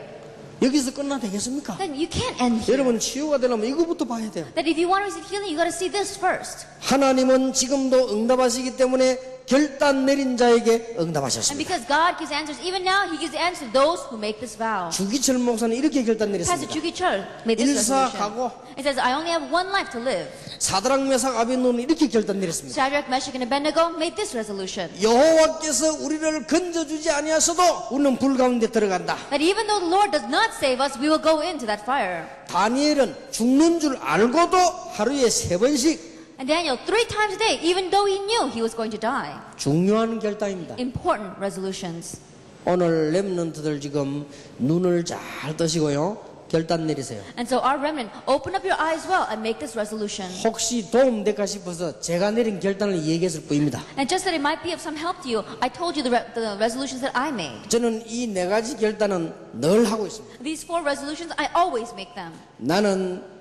여기서 끝나 되겠습니까? Then you can't end here. 여러분 치유가 되려면 이거부터 봐야 돼요. That if you want to receive healing, you got to see this first. 하나님은 지금도 응답하시기 때문에 결단 내린 자에게 And 응답하셨습니다. because God gives answers, even now, He gives the answer to those who make this vow. 주기철 목사는 이렇게 결단 Pastor 내렸습니다. Chugi Chul made this 일사 resolution. 가고 It says, I only have one life to live. 사드락 메삭 아벤노는 이렇게 결단 내렸습니다. Shadrach, Meshach, and Abednego made this resolution. 여호와께서 우리를 건져주지 아니하셔도 우리는 불 가운데 들어간다. That even though the Lord does not save us, we will go into that fire. 다니엘은 죽는 줄 알고도 하루에 3번씩 And Daniel, 3 times a day, even though he knew he was going to die. 중요한 결단입니다. Important resolutions. 오늘 렘넌트들 지금 눈을 잘 뜨시고요. 결단 내리세요. And so our remnant, open up your eyes well and make this resolution. 혹시 도움될까 싶어서 제가 내린 결단을 얘기했을 뿐입니다. And just that it might be of some help to you, I told you the resolutions that I made. 저는 이 4가지 결단은 늘 하고 있습니다. These 4 resolutions, I always make them. 나는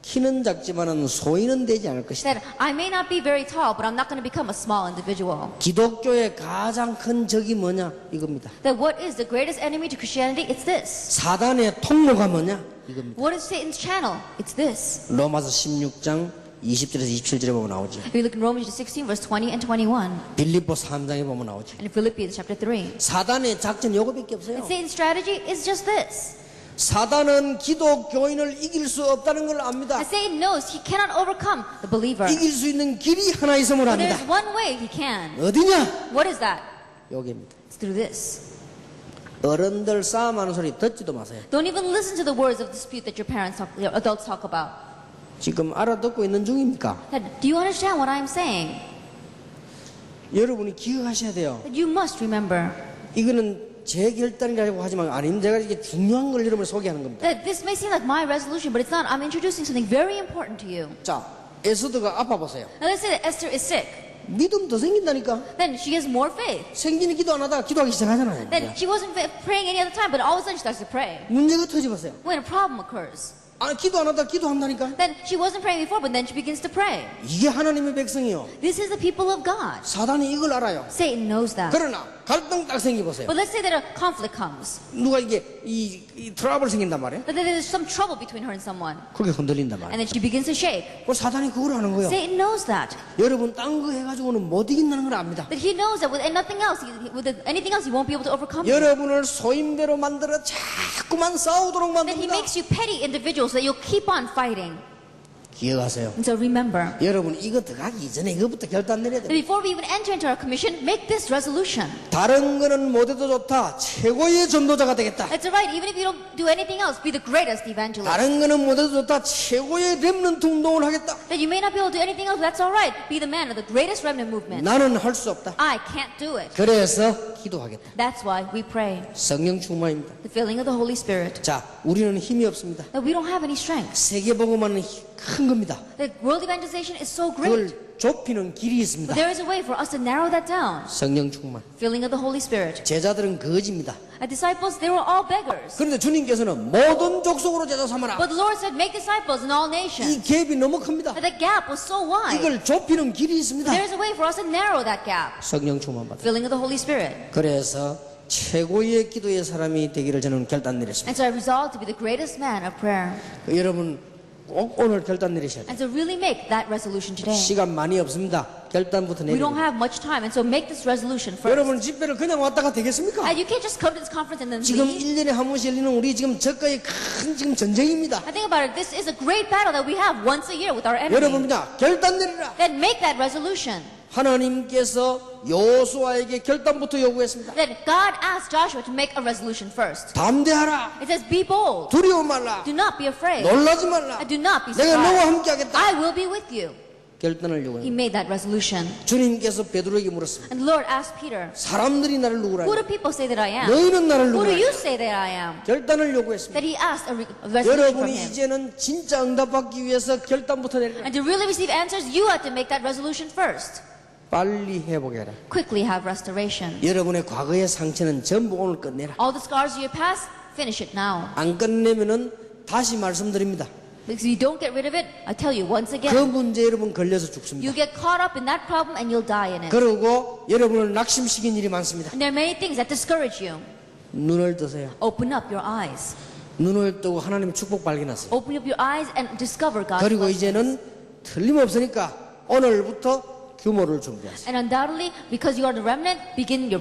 키는 작지만은 소인은 되지 않을 것이다. That I may not be very tall, but I'm not going to become a small individual. 기독교의 가장 큰 적이 뭐냐? 이겁니다. That what is the greatest enemy to Christianity? It's this. 사단의 통로가 뭐냐? 이겁니다. What is Satan's channel? It's this. 로마서 16장 20절에서 27절에 보면 나오죠. If you look in Romans 16, verse 20 and 21, 빌립보 3장에 보면 나오죠. and in Philippians chapter 3. 사단의 작전이 이거밖에 없어요. And Satan's strategy is just this. 사단은 기독교인을 이길 수 없다는 걸 압니다. That Satan knows he cannot overcome the believer. 이길 수 있는 길이 하나 있음을 But 압니다. there's one way he can. 어디냐? What is that? 여기입니다. It's through this. 어른들 싸움하는 소리 듣지도 마세요. Don't even listen to the words of dispute that your adults talk about. 지금 알아듣고 있는 중입니까? That, do you understand what I'm saying? 여러분이 기억하셔야 돼요. That you must remember 이거는 제 결단이라고 하지만 아니면 제가 이게 중요한 걸 여러분을 소개하는 겁니다. that this may seem like my resolution, but it's not. I'm introducing something very important to you. 자, 에스더가 아파 보세요. Now let's say that Esther is sick. 믿음 더 생긴다니까. Then she has more faith. 생기는 기도 안 하다가 기도하기 시작하잖아요. Then she wasn't praying any other time, but all of a sudden she starts to pray. 문제가 터져보세요. When a problem occurs. 아, 기도 안 하다가 기도한다니까. Then she wasn't praying before, but then she begins to pray. 이게 하나님의 백성이요. This is the people of God. 사단이 이걸 알아요. Satan knows that. 그러나 갈등 딱 생기보세요. But let's say that a conflict comes. 누가 이게 이 트러블 생긴단 말이에요. That there's some trouble between her and someone. 그게 흔들린단 And 말이에요. then she begins to shake. 그 사단이 그걸 하는 거예요. Satan knows that. 여러분 딴 거 해가지고는 못 이긴다는 걸 압니다. That he knows that with nothing else, anything else, he won't be able to overcome you. 여러분을 소임대로 만들어 자꾸만 싸우도록 That he 만듭니다. makes you petty individuals so that you'll keep on fighting. 기억하세요. And so remember, 여러분 이거 들어가기 이전에 이거부터 결단 내려야 that 돼요. before we even enter into our commission, make this resolution. 다른 거는 못해도 좋다. 최고의 전도자가 되겠다. It's alright, even if you don't do anything else, be the greatest evangelist. 다른 거는 못해도 좋다. 최고의 렘넌트 운동을 하겠다. That you may not be able to do anything else, that's alright. Be the man of the greatest remnant movement. 나는 할 수 없다. I can't do it. 그래서 기도하겠다. That's why we pray. 성령 충만입니다. The filling of the Holy Spirit. 자, 우리는 힘이 없습니다. That we don't have any strength. 세계복음화는 큰 겁니다. That world evangelization is so great. 그걸 좁히는 길이 있습니다. But there is a way for us to narrow that down. 성령 충만. Filling of the Holy Spirit. 제자들은 거지입니다. Our disciples, they were all beggars. 그런데 주님께서는 모든 족속으로 제자 삼아라. But the Lord said, make disciples in all 이 nations. 갭이 너무 큽니다. But the gap was so wide. 이걸 좁히는 길이 있습니다. There is a way for us to narrow that gap. 성령 충만 받아. Filling of the Holy Spirit. 그래서 최고의 기도의 사람이 되기를 저는 결단 내렸습니다. And so I resolved to be the greatest man of prayer. 여러분 꼭 오늘 결단 내리셔야 돼요. And so really make that resolution today. 시간 많이 없습니다. 결단부터 We don't 내리세요. have much time, and so make this resolution first. 여러분 집회를 그냥 왔다가 되겠습니까? And you can't just come to this conference and then 지금 leave. 1년에 한 번씩 열리는 우리 지금 저가의 큰 지금 전쟁입니다. I think about it, this is a great battle that we have once a year with our enemy. 여러분입니다. 결단 내리라. Then make that resolution. 하나님께서 여호수아에게 결단부터 요구했습니다. Then God asked Joshua to make a resolution first. 담대하라. It says, be bold. 두려워 말라. Do not be afraid. 놀라지 말라. Do not be 내가 너와 surprised. 함께 하겠다. I will be with you. 결단을 He 요구합니다. made that resolution. 주님께서 베드로에게 물었습니다. And the Lord asked Peter, 사람들이 나를 누구라 who do 하냐? people say that I am? 너희는 나를 Who do 누구라 you 하냐? say that I am? 결단을 요구했습니다. That he asked a resolution from 여러분이 him. 이제는 진짜 응답받기 위해서 결단부터 내리라. And to really receive answers, you have to make that resolution first. 빨리 회복해라. Quickly have restoration. 여러분의 과거의 상처는 전부 오늘 끝내라. All the scars of your past, finish it now. 안 끝내면은 다시 말씀드립니다. Because if you don't get rid of it, I tell you once 그 again, 문제 여러분 걸려서 죽습니다. you get caught up in that problem and you'll die in it. 그리고 여러분을 낙심시킨 일이 많습니다. And there are many things that discourage you. 눈을 뜨세요. Open up your eyes. 눈을 뜨고 하나님의 축복 발견하세요. Open up your eyes and discover God's 그리고 blessings. 이제는 틀림없으니까 오늘부터 규모를 준비하세요. And undoubtedly, because you are the remnant, begin your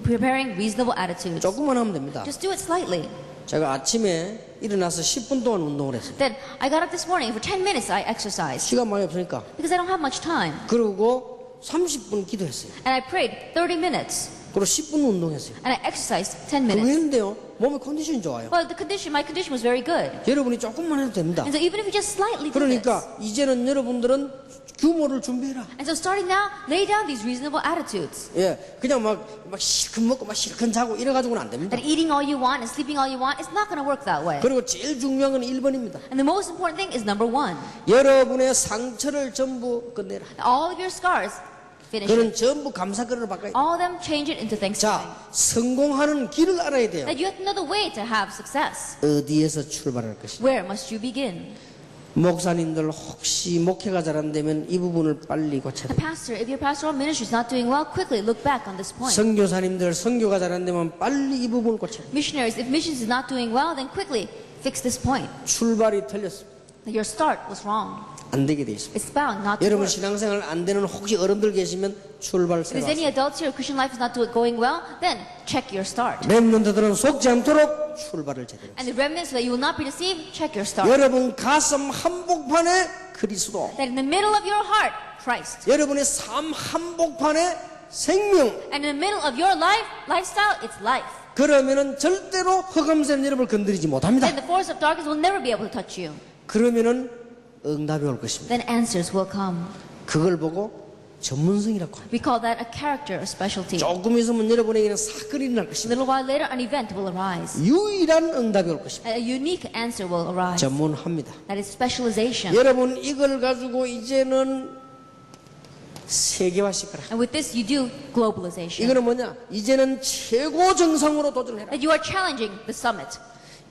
preparing reasonable attitudes. 조금만 하면 됩니다. Just do it slightly. 제가 아침에 일어나서 10분 동안 운동을 했어요. Then I got up this morning for 10 minutes I exercised 시간 많이 없으니까. because I don't have much time. 그리고 30분 기도했어요. And I prayed 30 minutes 그리고 10분 운동했어요. and I exercised 10 그거 minutes. 했는데요. 몸의 컨디션이 좋아요. Well, my condition was very good. 여러분이 조금만 해도 됩니다. And so even if you just slightly do this. 그러니까 이제는 여러분들은 규모를 준비해라. And so starting now, lay down these reasonable attitudes. 예, 그냥 막 실컷 먹고 막 실컷 자고 이래가지고는 안 됩니다. That eating all you want and sleeping all you want, it's not going to work that way. 그리고 제일 중요한 건 1번입니다. And the most important thing is number 1. 여러분의 상처를 전부 끝내라. All of your scars, finish 그는 it. 전부 감사거리로 바꿔야 돼요. All of them, change it into thanksgiving. 자, 성공하는 길을 알아야 돼요. That you have to know the way to have success. 어디에서 출발할 것인가. Where must you begin? 목사님들 혹시 목회가 잘 안 되면 이 부분을 빨리 고쳐야 A 돼요. pastor, if your pastoral ministry is not doing well, quickly look back on this point. 선교사님들 선교가 잘 안 되면 빨리 이 부분을 고쳐야 돼요. Missionaries, if missions is not doing well, then quickly fix this point. 출발이 틀렸습니다. That your start was wrong. 안 되게 돼 있습니다. It's bound not to 여러분 work. 신앙생활 안 되는 혹시 어른들 계시면 출발 If there's 새로 any adults here, Christian life is not going well, then check your start. 렘넌트들은 속지 않도록 출발을 제대로. And the remnants, so that you will not be deceived, check your start. 여러분 가슴 한복판에 그리스도. That in the middle of your heart, Christ. 여러분의 삶 한복판에 생명. And in the middle of your lifestyle, it's life. 그러면은 절대로 흑암세는 여러분을 건드리지 못합니다. Then the force of darkness will never be able to touch you. 그러면은 응답이 올 것입니다. Then answers will come. 그걸 보고 전문성이라고 합니다. We call that a character, a specialty. A 조금 있으면 여러분에게는 사건이 일어날 것입니다. little while later, an event will arise. 유일한 응답이 올 것입니다. A unique answer will arise. 전문합니다. That is specialization. 여러분 이걸 가지고 이제는 세계화시켜라. And with this, you do globalization. 이거는 뭐냐? 이제는 최고 정상으로 도전해라. That you are challenging the summit.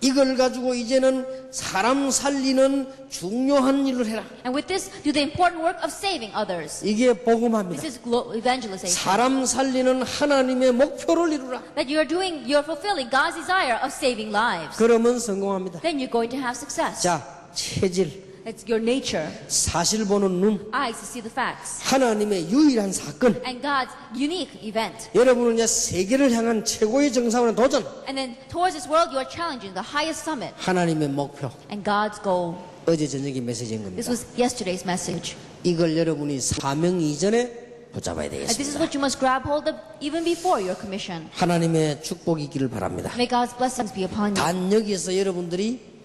이걸 가지고 이제는 사람 살리는 중요한 일을 해라. And with this, do the important work of saving others. 이게 복음합니다. This is evangelization. 사람 살리는 하나님의 목표를 이루라. That you're fulfilling God's desire of saving lives. 그러면 성공합니다. Then you're going to have success. 자, 체질, It's your nature. 사실 보는 눈, Eyes to see the facts. 하나님의 유일한 사건. And God's unique event. 여러분은 이제 세계를 향한 최고의 정상으로 도전. And then towards this world, you are challenging the highest summit. 하나님의 목표. And God's goal. 어제 저녁에 메시지인 This 겁니다. was yesterday's message. 이걸 여러분이 사명 이전에 붙잡아야 And this is 되겠습니다. what you must grab hold of even before your commission. 하나님의 축복이 있기를 바랍니다. May God's blessings be upon you. 단 여기에서 여러분들이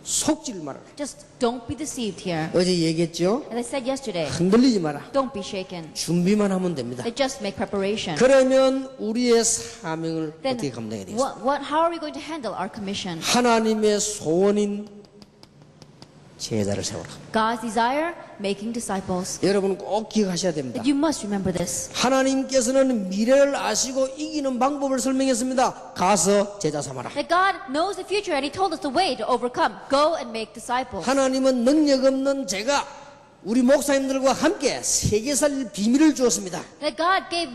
속지를 말아라. Just don't be deceived here. 어제 얘기했죠? As I said yesterday, 흔들리지 마라. don't be shaken. 준비만 하면 됩니다. They just make preparation. 그러면 우리의 사명을 Then 어떻게 감당해야 되겠습니까? how are we going to handle our commission? 하나님의 소원인 제자를 세워라. God's desire, making disciples. 여러분 꼭 기억하셔야 됩니다. You must remember this. 하나님께서는 미래를 아시고 이기는 방법을 설명했습니다. 가서 제자 삼아라. That God knows the future and He told us the way to overcome. Go and make disciples. 하나님은 능력 없는 제가 우리 목사님들과 함께 세계 살릴 비밀을 주었습니다. That God gave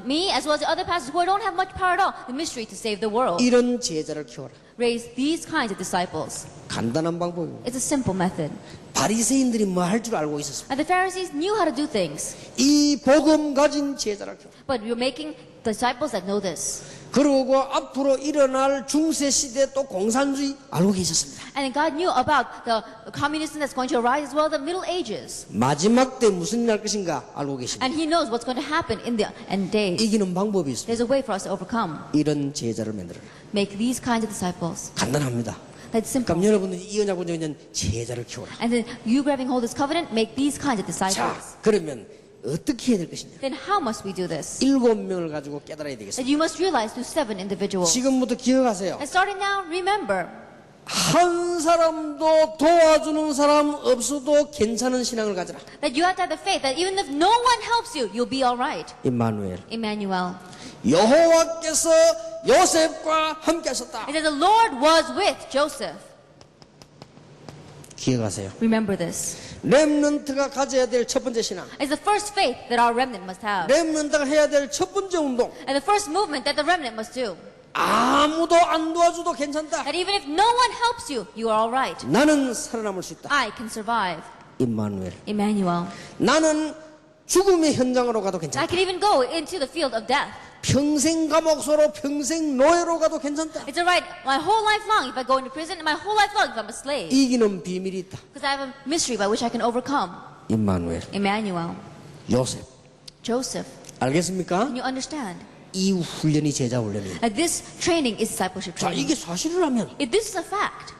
me as well as the other pastors who don't have much power at all the mystery to save the world. 이런 제자를 키워라. Raise these kinds of disciples. 간단한 방법입니다. It's a simple method. 바리새인들이 뭐 할 줄 알고 있었습니다. And the Pharisees knew how to do things, 이 복음 가진 제자를 키워라. but you're making disciples that know this. 그러고 앞으로 일어날 중세 시대 또 공산주의 알고 계셨습니다. And God knew about the communism that's going to arise as well as the Middle Ages. 마지막 때 무슨 일 날 것인가 알고 계십니다. And He knows what's going to happen in the end days. 이기는 방법이 있습니다. There's a way for us to overcome. 이런 제자를 만들어라. Make these kinds of disciples. 간단합니다. That's simple. 그럼 여러분들이 이 언약 본적에 있는 제자를 키워라. And then you grabbing hold of this covenant, make these kinds of 자, disciples. 그러면 어떻게 해야 될 것이냐? Then how must we do this? 7명을 가지고 깨달아야 되겠습니다. That you must realize through 7 individuals. 지금부터 기억하세요. And starting now, remember, 한 사람도 도와주는 사람 없어도 괜찮은 신앙을 가져라. that you have to have the faith that even if no one helps you, you'll be alright. 임마누엘. Emmanuel. 여호와께서 요셉과 함께 하셨다. It says the Lord was with Joseph. 기억하세요. Remember this. 렘넌트가 가져야 될 첫 번째 신앙. It's the first faith that our remnant must have. 렘넌트가 해야 될 첫 번째 운동. And the first movement that the remnant must do. 아무도 안 도와줘도 괜찮다. That even if no one helps you, you are alright. 나는 살아남을 수 있다. I can survive. 임마누엘. Emmanuel. 나는 죽음의 현장으로 가도 I 괜찮다. can even go into the field of death. 평생 감옥소로 평생 노예로 가도 괜찮다. It's alright my whole life long if I go into prison, and my whole life long if I'm a slave. 이기는 비밀이 있다. Because I have a mystery by which I can overcome. 임마누엘. Emmanuel. 요셉. Joseph. 알겠습니까? Can you understand? 이 훈련이 제자 훈련이에요. This training is discipleship 자, training. 이게 사실이라면 If this is a fact,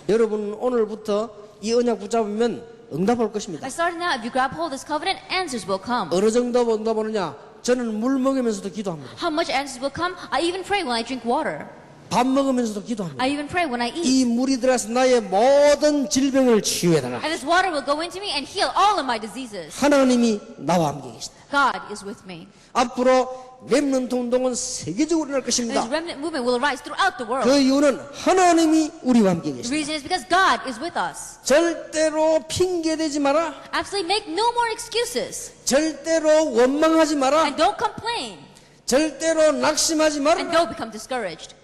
여러분 오늘부터 이 언약 붙잡으면 응답할 것입니다. I started now, if you grab hold of this covenant, answers will come. 어느 정도 응답하느냐? 저는 물 먹으면서도 기도합니다. How much answers will come? I even pray when I drink water. 밥 먹으면서도 기도합니다. I even pray when I eat. 이 물이 들어가서 나의 모든 질병을 치유해달라. And this water will go into me and heal all of my diseases. 하나님이 나와 함께 계시다. God is with me. 앞으로 렘넌트 운동은 세계적으로 일어날 And 것입니다. this remnant movement will arise throughout the world. 그 이유는 하나님이 우리와 함께 The 계시다. reason is because God is with us. 절대로 핑계대지 마라. Absolutely make no more excuses. 절대로 원망하지 마라. And don't complain. 절대로 낙심하지 And 마라. don't become discouraged.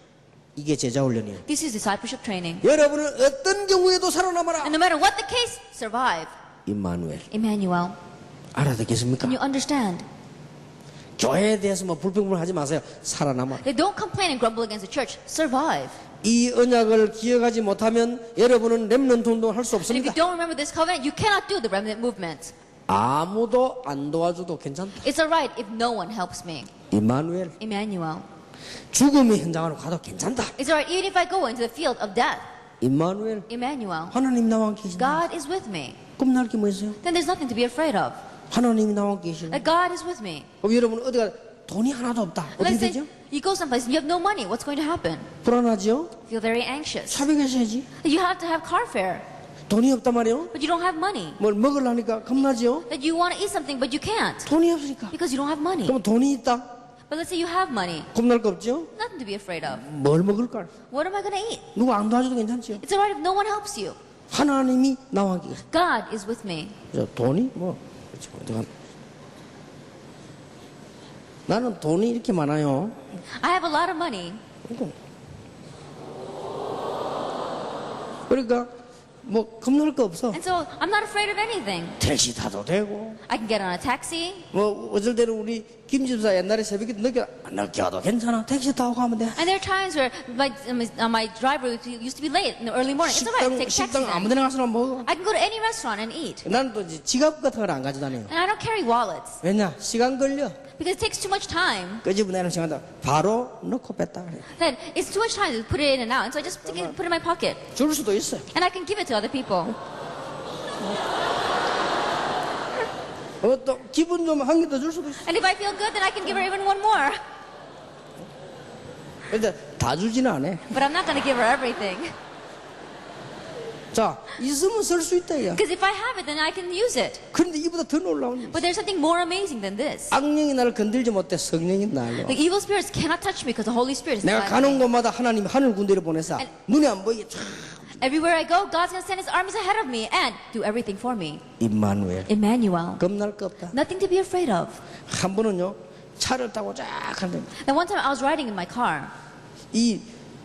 이게 제자 훈련이에요. This is discipleship training. 여러분은 어떤 경우에도 살아남아라. And no matter what the case, survive. 임마누엘. Emmanuel. 알아듣겠습니까? Can you understand? 교회에 대해서 뭐 불평불하지 마세요. 살아남아라. Don't complain and grumble against the church. Survive. 이 언약을 기억하지 못하면 여러분은 렘넌트 운동을 할 수 And if you 없습니다. don't remember this covenant, you cannot do the remnant movement. 아무도 안 도와줘도 괜찮다. It's alright if no one helps me. 임마누엘. Emmanuel. 죽음의 현장으로 가도 괜찮다. It's alright even if I go into the field of death. 임마누엘. Emmanuel. 하나님 나와 함께 계신다. God is with me. 겁날 게 뭐 있어요? Then there's nothing to be afraid of. 하나님이 나와 함께 계시는. That God is with me. 그럼 여러분 어디가 돈이 하나도 없다. 어떻게 Let's say 되죠? you go someplace and you have no money. What's going to happen? 불안하지요? Feel very anxious. 차비 가셔야지. You have to have car fare, 돈이 없단 말이에요. but you don't have money. 뭘 먹으려니까 겁나지요? That you want to eat something, but you can't 돈이 없으니까. because you don't have money. 그럼 돈이 있다. But let's say you have money. 겁날 거 없지요? Nothing to be afraid of. 뭘 먹을까? What am I going to eat? 누구 안 도와줘도 괜찮지요? It's alright if no one helps you. 하나님이 나와 함께 계시다. God is with me. 그래서 돈이 뭐 그렇지, 어디가 나는 돈이 이렇게 많아요. I have a lot of money. 그러니까 뭐 겁날 거 없어. And so I'm not afraid of anything. 택시 타도 되고 I can get on a taxi. 뭐 어쩔 때는 우리 김 집사 옛날에 새벽에 늦게 와도 괜찮아. 택시 타고 가면 돼. And there are times where my driver used to be late in the early morning. It's alright. Take taxi 식당 아무 데나 then. 가서나 먹어. I can go to any restaurant and eat. 나는 또 이제 지갑 같은 걸 안 가져다녀요. And I don't carry wallets 왜냐? 시간 걸려. because it takes too much time. 끄집어내는 시간다. 바로 넣고 뺐다 그래. Then it's too much time to put it in and out. And so I just put it in my pocket. 줄 수도 있어요. And I can give it to other people. 또 기분 좀 한 개 더 줄 수도 있어. And if I feel good, then I can give her even one more. 근데 다 주지는 않아. But I'm not going to give her everything. 자, 있으면 쓸 수 있다 야. Because if I have it, then I can use it. 그런데 이보다 더 놀라운 일. But there's something more amazing than this. 악령이 나를 건들지 못해 성령이 나를. The evil spirits cannot touch me because the Holy Spirit is 내가 inside 가는 me. 곳마다 하나님 하늘 군대를 보내서 눈에 안 보이게 쫙 Everywhere I go, God's going to send His armies ahead of me and do everything for me. 임마누엘. Emmanuel. 겁날 거 없다. Nothing to be afraid of. 한 번은요 차를 타고 쫙 가는데 Then one time I was riding in my car. 이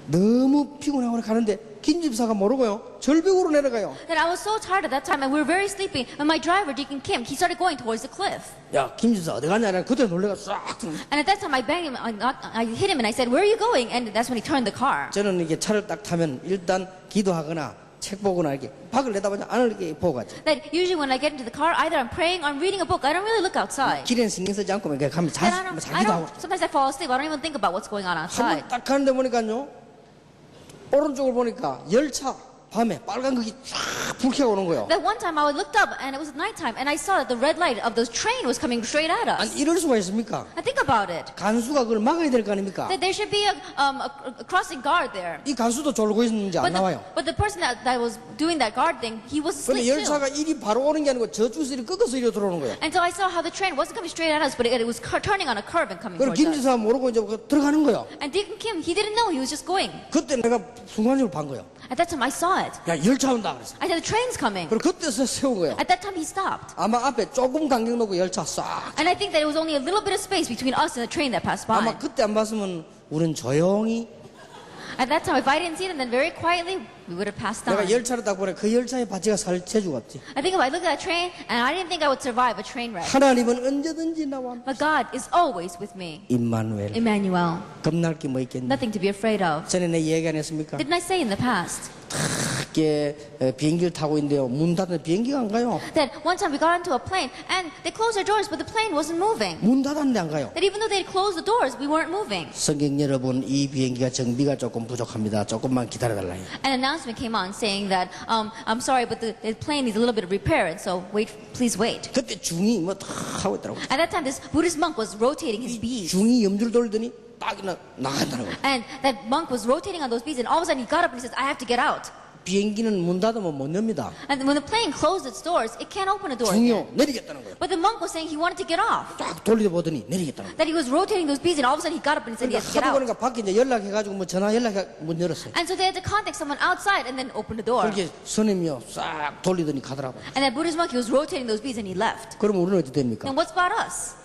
너무 피곤하고 가는데 김 집사가 모르고요 절벽으로 내려가요. Then I was so tired at that time and we were very sleepy. And my driver, Deacon Kim, he started going towards the cliff. 야 김 집사 어디 가냐? 그때 놀래가 싹. And at that time I banged him, I hit him and I said, where are you going? And that's when he turned the car. 저는 이게 차를 딱 타면 일단 기도하거나 책 보거나 이렇게 밖을 내다보지 안을 이렇게 보고 가지. That usually when I get into the car, either I'm praying or I'm reading a book. I don't really look outside. 길에는 신경 쓰지 않고 그냥 가면 Then I don't, 자기도 하고. sometimes I fall asleep. I don't even think about what's going on outside. 한번 딱 가는데 보니까요 오른쪽을 보니까 열차 밤에 빨간 거기 쫙 불켜가 오는 거예요. That one time I looked up and it was nighttime and I saw that the red light of the train was coming straight at us. 아니 이럴 수가 있습니까? And think about it. 간수가 그걸 막아야 될 거 아닙니까? That there should be a crossing guard there. 이 간수도 졸고 있는지 안 나와요. But the person that was doing that guard thing, he was 근데 asleep too. 열차가 이리 바로 오는 게 아니고 저쪽에서 이리 꺾어서 이리 들어오는 거예요. And so I saw how the train wasn't coming straight at us, but it was turning on a curve and coming 그럼 towards us. 김지사 모르고 이제 들어가는 거예요. And Deacon Kim, he didn't know, he was just going. 그때 내가 순간적으로 반 거예요. At that time I saw it. 야 열차 온다 그랬어. I said, the train's coming. 그리고 그때서 세운 거예요. At that time he stopped. 아마 앞에 조금 간격 놓고 열차 싹. And I think that it was only a little bit of space between us and the train that passed by. 아마 그때 안 봤으면 우린 조용히 At that time, if I didn't see them, then very quietly, we would have passed on. 내가 열차를 딱 보내 그 열차에 바지가 살째 죽었지. I think if I looked at that train, and I didn't think I would survive a train wreck. 하나님은 언제든지 나와. But God is always with me. 임마누엘. Emmanuel. 겁날 게 뭐 있겠니? Nothing to be afraid of. 전에 내 얘기 안 했습니까? Didn't I say in the past 이렇게 비행기를 타고 있는데요. 문 닫는데 비행기가 안 가요. that one time we got onto a plane and they closed their doors, but the plane wasn't moving? 문 닫았는데 안 가요. That even though they closed the doors, we weren't moving. 성경 여러분 이 비행기가 정비가 조금 부족합니다. 조금만 기다려달라요. An announcement came on saying that I'm sorry, but the plane needs a little bit of repair, and so please wait. 그때 중이 뭐 다 하고 있더라고요. At that time, this Buddhist monk was rotating his beads. 중이 염주를 돌더니 딱 나간다는 거예요. And that monk was rotating on those beads, and all of a sudden he got up and he says, I have to get out. 비행기는 문 닫으면 못 엽니다. And when the plane closed its doors, it can't open a door 중이요 again. 내리겠다는 거예요. But the monk was saying he wanted to get off. 딱 돌려보더니 내리겠다는 거예요. That he was rotating those beads, and all of a sudden he got up and said he 그러니까 had to get 하도 out. 보니까 밖에 이제 연락해가지고 뭐 전화 연락해 문 열었어요. And so they had to contact someone outside and then open the door. 그렇게 스님이요 싹 돌리더니 가더라고요. And that Buddhist monk, he was rotating those beads and he left. 그러면 우리는 어떻게 됩니까? And what's about us?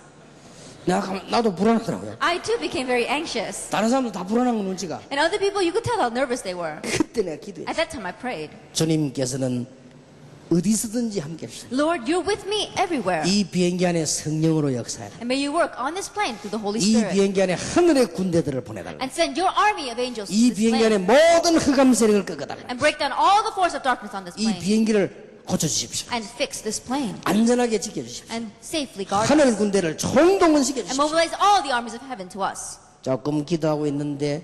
내가 가면 나도 불안하더라고요. I too became very anxious. 다른 사람도 다 불안한 거 눈치가. And other people, you could tell how nervous they were. 그때 내가 기도해. At that time I prayed, 주님께서는 어디서든지 함께 하시오. Lord, you're with me everywhere. 이 비행기 안에 성령으로 역사해. And may you work on this plane through the Holy 이 Spirit. 비행기 안에 하늘의 군대들을 보내달라. And send your army of angels to 이 this 비행기 안에 plane. 모든 흑암 세력을 끄어달라. And break down all the force of darkness on this 이 plane. 비행기를 고쳐주십시오. And fix this plane. 안전하게 지켜주십시오. And safely guard 하늘 us. 군대를 총동원 And 시켜주십시오. mobilize all the armies of heaven to us. 조금 기도하고 있는데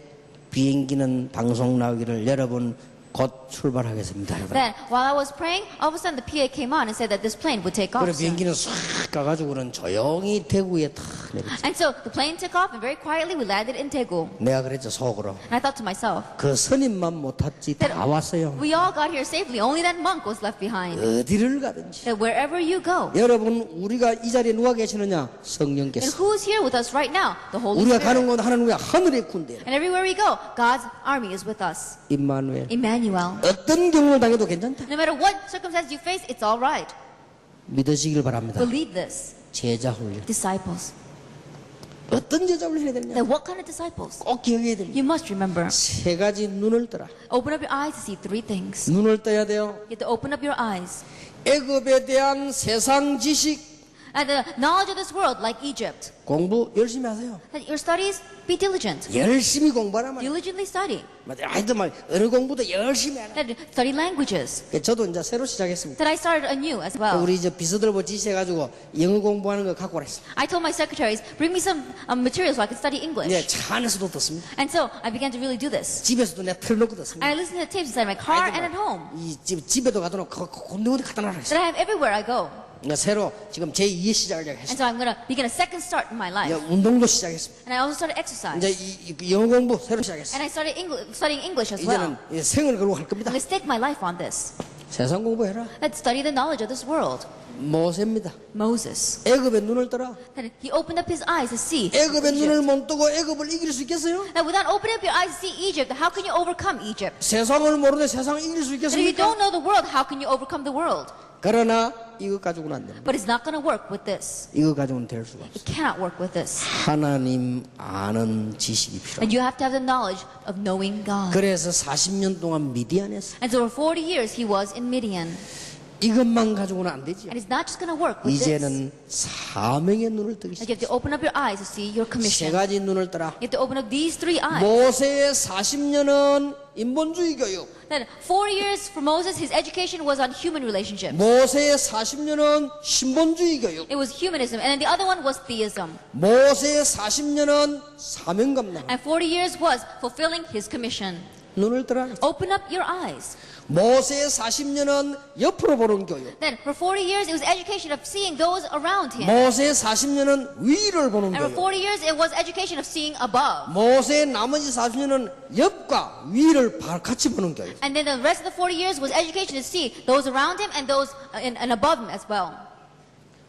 비행기는 방송 나오기를 여러분 곧 출발하겠습니다. 여러분. Then, while I was praying, all of a sudden the PA came on and said that this plane would take off 그래 soon. 비행기는 싹 가가지고는 조용히 대구에 탁 내렸지. And so the plane took off and very quietly we landed in Daegu. 내가 그랬죠 속으로. And I thought to myself, 그 스님만 못 탔지 다 왔어요. we all got here safely, only that monk was left behind. 어디를 가든지. That wherever you go, 여러분 우리가 이 자리에 누가 계시느냐? and 성령께서. who's here with us right now? The Holy 우리가 가는 Spirit. 곳 하나님의 하늘의 군대. And everywhere we go, God's army is with us. 임마누엘. Emmanuel. 어떤 경험을 당해도 괜찮다. No matter what circumstance you face, it's all right. 믿으시길 바랍니다. Believe this. 제자 훈련. Disciples. 어떤 제자 훈련이 되냐? Then what kind of disciples? 꼭 기억해야 됩니다. You must remember. 세 가지 눈을 떠라. Open up your eyes to see three things. 눈을 떠야 돼요. You have to open up your eyes. 애굽에 대한 세상 지식 And the knowledge of this world, like Egypt. 공부 열심히 하세요. That your studies, be diligent. 열심히 공부하란 말이에요. Diligently study. 아이들 말 어느 공부도 열심히 하라. That study languages. 저도 이제 새로 시작했습니다. That I started anew as well. 우리 이제 비서들보 지시해가지고 영어 공부하는 거 갖고 오랬어요. I told my secretaries, bring me some materials so I could study English. 네, 차 안에서도 듣습니다. And so I began to really do this. 집에서도 내가 틀어놓고 듣습니다. And I listened to the tapes inside my car and at home. 이 집에도 가도 어디 갖다 놔라 했어요. That I have everywhere I go. 그러니까 새로 지금 제2의 시작을 And 했어요. so I'm going to begin a second start in my life. 운동도 시작했습니다. And I also started exercise. 이제 이 영어 공부 새로 시작했어요. And I started studying English as well. 이제는 생을 걸고 할 I'm 겁니다. going to stake my life on this. 세상 공부해라. That study the knowledge of this world. 모세입니다. Moses. 애굽의 눈을 떠라. That he opened up his eyes to see 애굽의 눈을 Egypt. 못 뜨고 애굽을 이길 수 있겠어요? That without opening up your eyes to see Egypt, how can you overcome Egypt? 세상을 모르는데 세상을 이길 수 And if you 있겠습니까? don't know the world, how can you overcome the world? 그러나 이것 가지고는 안 됩니다. But it's not going to work with this. 이것 가지고는 될 수가 없어요. It cannot work with this. 하나님 아는 지식이 필요합니다. And you have to have the knowledge of knowing God. 그래서 40년 동안 미디안에서 And so for 40 years he was in Midian. 이것만 가지고는 안 되죠. And it's not just going to work with this. 이제는 사명의 눈을 뜨기 Like you have to 시작했어요. open up your eyes to see your 세 commission. 가지 눈을 떠라. You have to open up these 3 eyes. 모세의 40년은 인본주의 교육. Then 4 years for Moses, his education was on human relationships. 모세의 40년은 신본주의 교육. It was humanism. And then the other one was theism. 모세의 40년은 사명 감당. And 40 years was fulfilling his commission. 눈을 떠라. Open up your eyes. 모세의 40년은 옆으로 보는 교육. Then for 40 years, it was education of seeing those around him. 모세의 40년은 위를 보는 And for 교육. 40 years, it was education of seeing above. 모세의 나머지 40년은 옆과 위를 같이 보는 교육. And then the rest of the 40 years was education to see those around him and those and above him as well.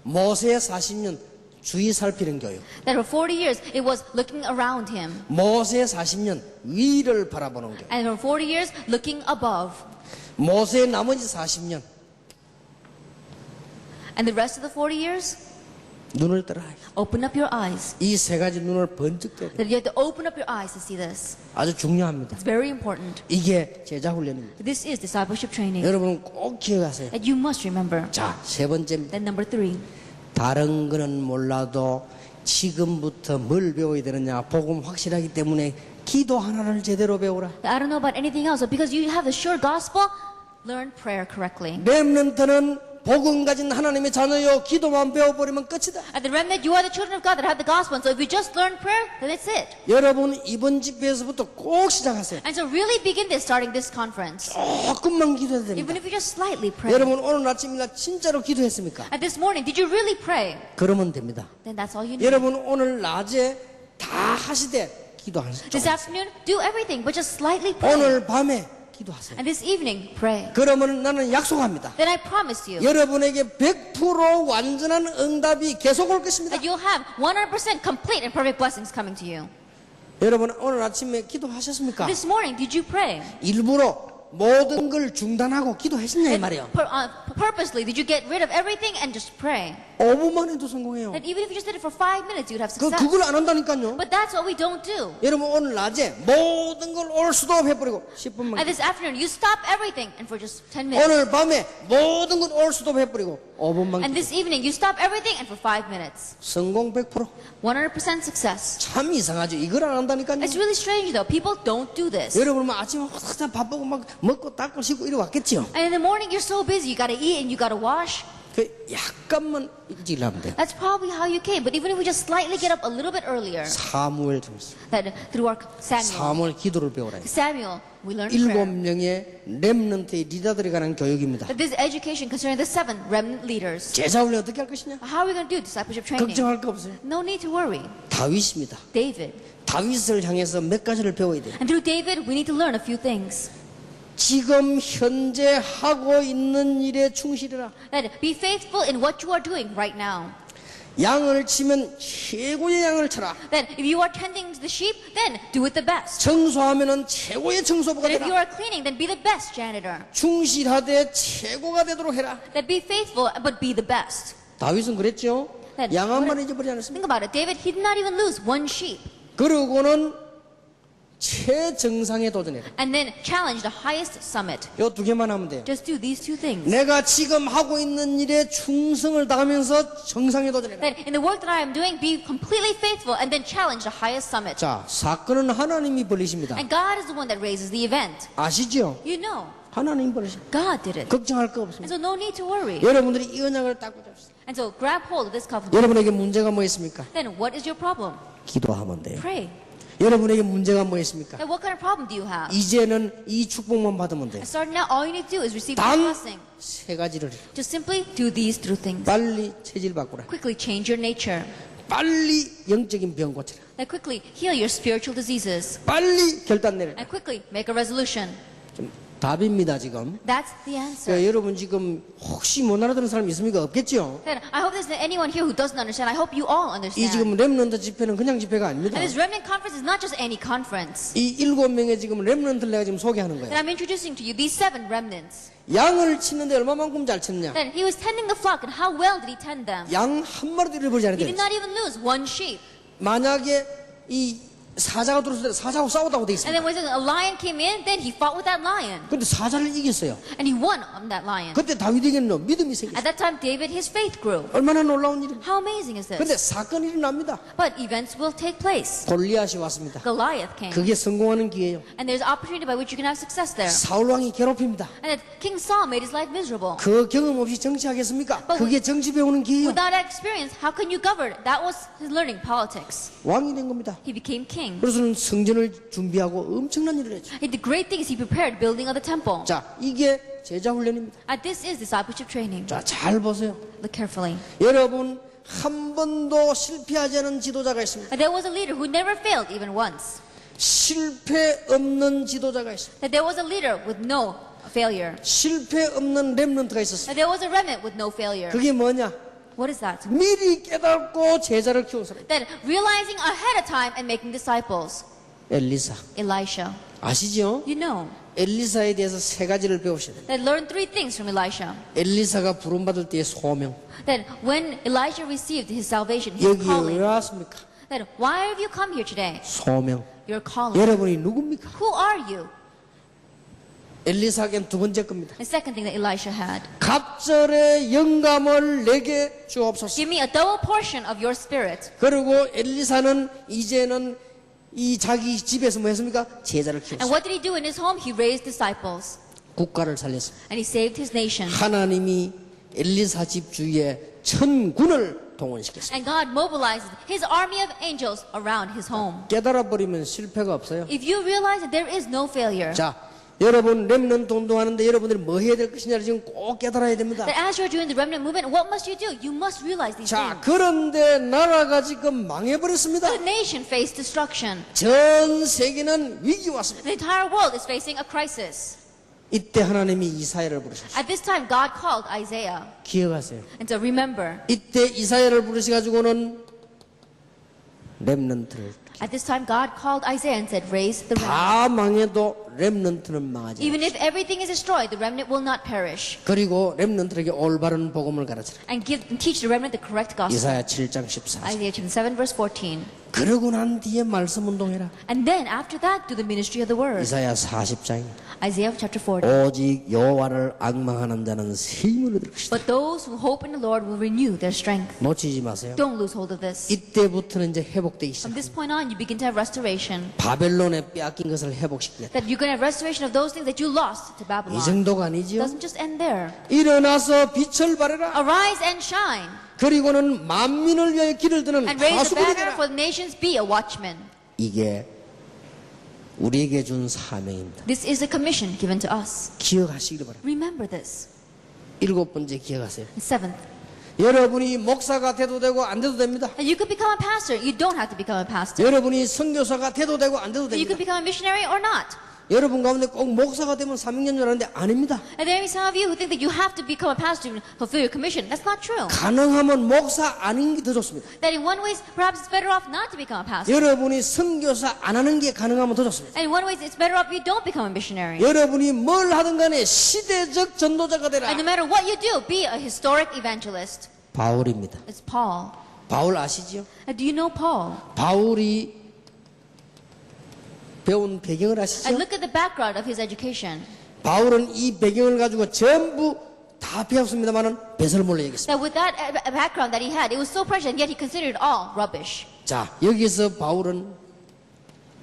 모세의 40년 주위 살피는 교육. That for 40 years, it was looking around him. 모세의 40년 위를 바라보는 교육. And for 40 years, looking above. 모세의 나머지 40년 And the rest of the 40 years, 눈을 떠라. open up your eyes. 이 세 가지 눈을 번쩍 떼야 돼. That you have to open up your eyes to see this. 아주 중요합니다. It's very important. 이게 제자 훈련입니다. This is discipleship training 여러분 꼭 기억하세요. that you must remember. 자, 세 번째입니다. Then number 3. 다른 거는 몰라도 지금부터 뭘 배워야 되느냐. 복음 확실하기 때문에 기도 하나를 제대로 배우라. I don't know about anything else, but because you have the sure gospel, learn prayer correctly. 렘넌트는 복음 가진 하나님의 자녀요. 기도만 배워버리면 끝이다. At the remnant, you are the children of God that have the gospel. And so if you just learn prayer, then that's it. 여러분 이번 집회에서부터 꼭 시작하세요. And so really begin this starting this conference. 조금만 기도해야 됩니다. Even if you just slightly pray. 여러분 오늘 아침이나 진짜로 기도했습니까? And this morning, did you really pray? 그러면 됩니다. Then that's all you need. 여러분 오늘 낮에 다 하시되 기도 안 하세요. This afternoon, do everything, but just slightly pray. 오늘 밤에 기도하세요. And this evening, pray. 그러면 나는 약속합니다. Then I promise you 여러분에게 100% 완전한 응답이 계속 올 것입니다. that you'll have 100% complete and perfect blessings coming to you. 여러분 오늘 아침에 기도하셨습니까? This morning, did you pray? 일부러 모든 걸 중단하고 기도하셨냐 이 말이에요. Purposely, did you get rid of everything and just pray? 5분만 해도 성공해요. That even if you just did it for 5 minutes, you'd have success. 그걸 안 한다니까요. But that's what we don't do. 여러분 오늘 낮에 모든 걸 올 수도 해버리고 10분만. And this afternoon, you stop everything and for just 10 minutes. 오늘 밤에 모든 걸 올 수도 해버리고 5분만. And this evening, you stop everything and for 5 minutes. 성공 100%. 100% success. 참 이상하죠. 이걸 안 한다니까요. It's really strange though. People don't do this. 여러분 뭐 아침에 확 바쁘고 막 먹고 닦고 씻고 이래 왔겠지요. And in the morning, you're so busy. You gotta eat and you gotta wash. 그 약간만 일찍 하면 돼요. That's probably how you came. But even if we just slightly get up a little bit earlier, 사무엘 중에서 that through our Samuel, 사무엘 기도를 배우라. Samuel, we learned 7명의 prayer. 렘넌트의 리더들이 관한 교육입니다. That this education concerning the 7 remnant leaders. 제자 훈련 어떻게 할 것이냐? How are we going to do discipleship training? 걱정할 거 없어요. No need to worry. 다윗입니다. David. 다윗을 향해서 몇 가지를 배워야 돼요. And through David, we need to learn a few things. 지금 현재 하고 있는 일에 충실해라. That be faithful in what you are doing right now. 양을 치면 최고의 양을 쳐라. That if you are tending the sheep, then do it the best. 청소하면은 최고의 청소부가 That if you 되라. are cleaning, then be the best janitor. 충실하되 최고가 되도록 해라. That be faithful, but be the best. 다윗은 그랬죠. 네. 양 한 마리 잊어버리지 않았습니다. Think about it. David, he did not even lose one sheep. 그러고는 최정상에 도전해라. And then challenge the highest summit. 요 두 개만 하면 돼요. Just do these 2 things. 내가 지금 하고 있는 일에 충성을 다하면서 정상에 도전해라. That in the work that I am doing, be completely faithful and then challenge the highest summit. 자, 사건은 하나님이 벌리십니다. And God is the one that raises the event. 아시죠? You know, 하나님이 벌리십니다. God did it. 걱정할 거 And 없습니다. so no need to worry. 여러분들이 이 언약을 닦고 잡시다. And so grab hold of this covenant. 여러분에게 문제가 뭐 있습니까? Then what is your problem? 기도하면 돼요. Pray. 여러분에게 문제가 뭐 있습니까? And what kind of problem do you have? 이제는 이 축복만 받으면 돼요. And starting now, all you need to do is receive the 단 blessing. 세 가지를 Just simply do these 2 things. 빨리 체질 바꾸라. Quickly change your nature. 빨리 영적인 병 고치라. And quickly heal your spiritual diseases. 빨리 결단 내려라. And quickly make a resolution. 좀 답입니다, 지금. That's the answer. 그러니까 여러분 지금 혹시 못 알아듣는 사람 있습니까? 없겠죠? Then I hope there's anyone here who doesn't understand. I hope you all 이 understand. 지금 렘넌트 집회는 그냥 집회가 아닙니다. And this remnant conference is not just any conference. 이 7명의 지금 렘넌트를 내가 지금 소개하는 Then 거예요. I'm introducing to you these 7 remnants. 양을 치는데 얼마만큼 잘 쳤냐? Then he was tending the flock, and how well did he tend them? 양 한 마리도 잃어버리지 He did 않았대요. not even lose one sheep. 만약에 이 사자가 들어왔을 때 사자하고 싸우다고 돼 And 있습니다. then when a lion came in, then he fought with that lion. 근데 사자를 이겼어요. And he won on that lion. 그때 다윗에게는 믿음이 생겼어요. At that time, David, his faith grew. 얼마나 놀라운 일입니까? How amazing is 근데 this? 사건이 일어납니다. But events will take place. 골리앗이 왔습니다. Goliath came. 그게 성공하는 기회예요. And there's opportunity by which you can have success there. 사울 왕이 괴롭힙니다. And then King Saul made his life miserable. 그 경험 없이 정치하겠습니까? 그게 정치 배우는 기회예요. Without that experience, how can you govern? That was his learning politics. 왕이 된 겁니다. He became king. 그래서는 성전을 준비하고 엄청난 일을 했죠. And the great thing is he prepared building of the temple. 자, 이게 제자 훈련입니다. And this is discipleship training. 자, 잘 보세요. Look carefully. 여러분 한 번도 실패하지 않은 지도자가 있습니다. And there was a leader who never failed even once. 실패 없는 지도자가 있습니다. That there was a leader with no failure. 실패 없는 렘넌트가 있었습니다. That there was a remnant with no failure. 그게 뭐냐? What is that? 미리 깨닫고 제자를 키운 사람. That realizing ahead of time and making disciples. 엘리사. Elisha. 아시죠? You know. 엘리사에 대해서 3가지를 배우셔야 돼요. That learned 3 things from Elisha. 엘리사가 부름받을 때의 소명. That when Elijah received his salvation, his 여기 왜 calling. 왔습니까? That why have you come here today? 소명. Your calling. 여러분이 누굽니까? Who are you? 엘리사에겐 2번째 겁니다. The second thing that Elisha had. 갑절의 영감을 내게 주옵소서. Give me a double portion of your spirit. 그리고 엘리사는 이제는 이 자기 집에서 뭐 했습니까? 제자를 And 키웠어요. what did he do in his home? He raised disciples. 국가를 살렸습니다. And he saved his nation. 하나님이 엘리사 집 주위에 천군을 동원시켰습니다. And God mobilized his army of angels around his home. 깨달아 버리면 실패가 없어요. If you realize that there is no failure, 자, 여러분 렘넌트 운동하는데 여러분들이 뭐 해야 될 것이냐를 지금 꼭 깨달아야 됩니다. that as you're doing the remnant movement, what must you do? You must realize these 자, things. 그런데 나라가 지금 망해버렸습니다. The nation faced destruction. 전 세계는 위기 왔습니다. The entire world is facing a crisis. 이때 하나님이 이사야를 부르셨어요. At this time, God called Isaiah. 기억하세요. And so remember, 이때 이사야를 부르셔가지고는 렘넌트를 at this time, God called Isaiah and said, raise the remnant. 다 망해도 렘넌트는 망하지 Even 않아. if everything is destroyed, the remnant will not perish. 그리고 렘넌트에게 올바른 복음을 가르치라. And teach the remnant the correct gospel. 이사야 7장 14절. Isaiah chapter 7 verse 14. 그러고 난 뒤에 말씀 운동해라. And then after that, do the ministry of the word. 이사야 40장입니다. Isaiah chapter 40. 오직 여호와를 앙망하는 자는 새 힘을 얻을 것이다. But those who hope in the Lord will renew their strength. 놓치지 마세요. Don't lose hold of this. 이때부터는 이제 회복되기 From 시작. this point on, you begin to have restoration. 바벨론에 빼앗긴 것을 회복시키겠다. That you're going to have restoration of those things that you lost to 이 Babylon. 정도가 It 아니지요. doesn't just end there. 일어나서 빛을 발해라. Arise and shine. 그리고는 만민을 위하여 길을 드는 And raise the 가수들이 banner 되라. for the nations. Be a watchman. 이게 우리에게 준 사명입니다. This is a commission given to us. 기억하시기 바랍니다. Remember this. 7번째 기억하세요. And seventh, 여러분이 목사가 돼도 되고 안 돼도 됩니다. and you could become a pastor. You don't have to become a pastor. 여러분이 선교사가 돼도 되고 안 돼도 You 됩니다. could become a missionary or not. 여러분 가운데 꼭 목사가 되면 사명인 줄 아는데 아닙니다. And there may be some of you who think that you have to become a pastor to fulfill your commission. That's not true. 가능하면 목사 아닌 게 더 좋습니다. That in one way, perhaps it's better off not to become a pastor. 여러분이 선교사 안 하는 게 가능하면 더 좋습니다. And in one way, it's better off you don't become a missionary. 여러분이 뭘 하든 간에 시대적 전도자가 되라. And no matter what you do, be a historic evangelist. 바울입니다. It's Paul. 바울 아시지요? Do you know Paul? 바울이 배운 배경을 아시죠? And look at the background of his education. 바울은 이 배경을 가지고 전부 다 배웠습니다만은 배설을 몰래 얘기했습니다. That with that background that he had, it was so precious, and yet he considered it all rubbish. 자, 여기서 바울은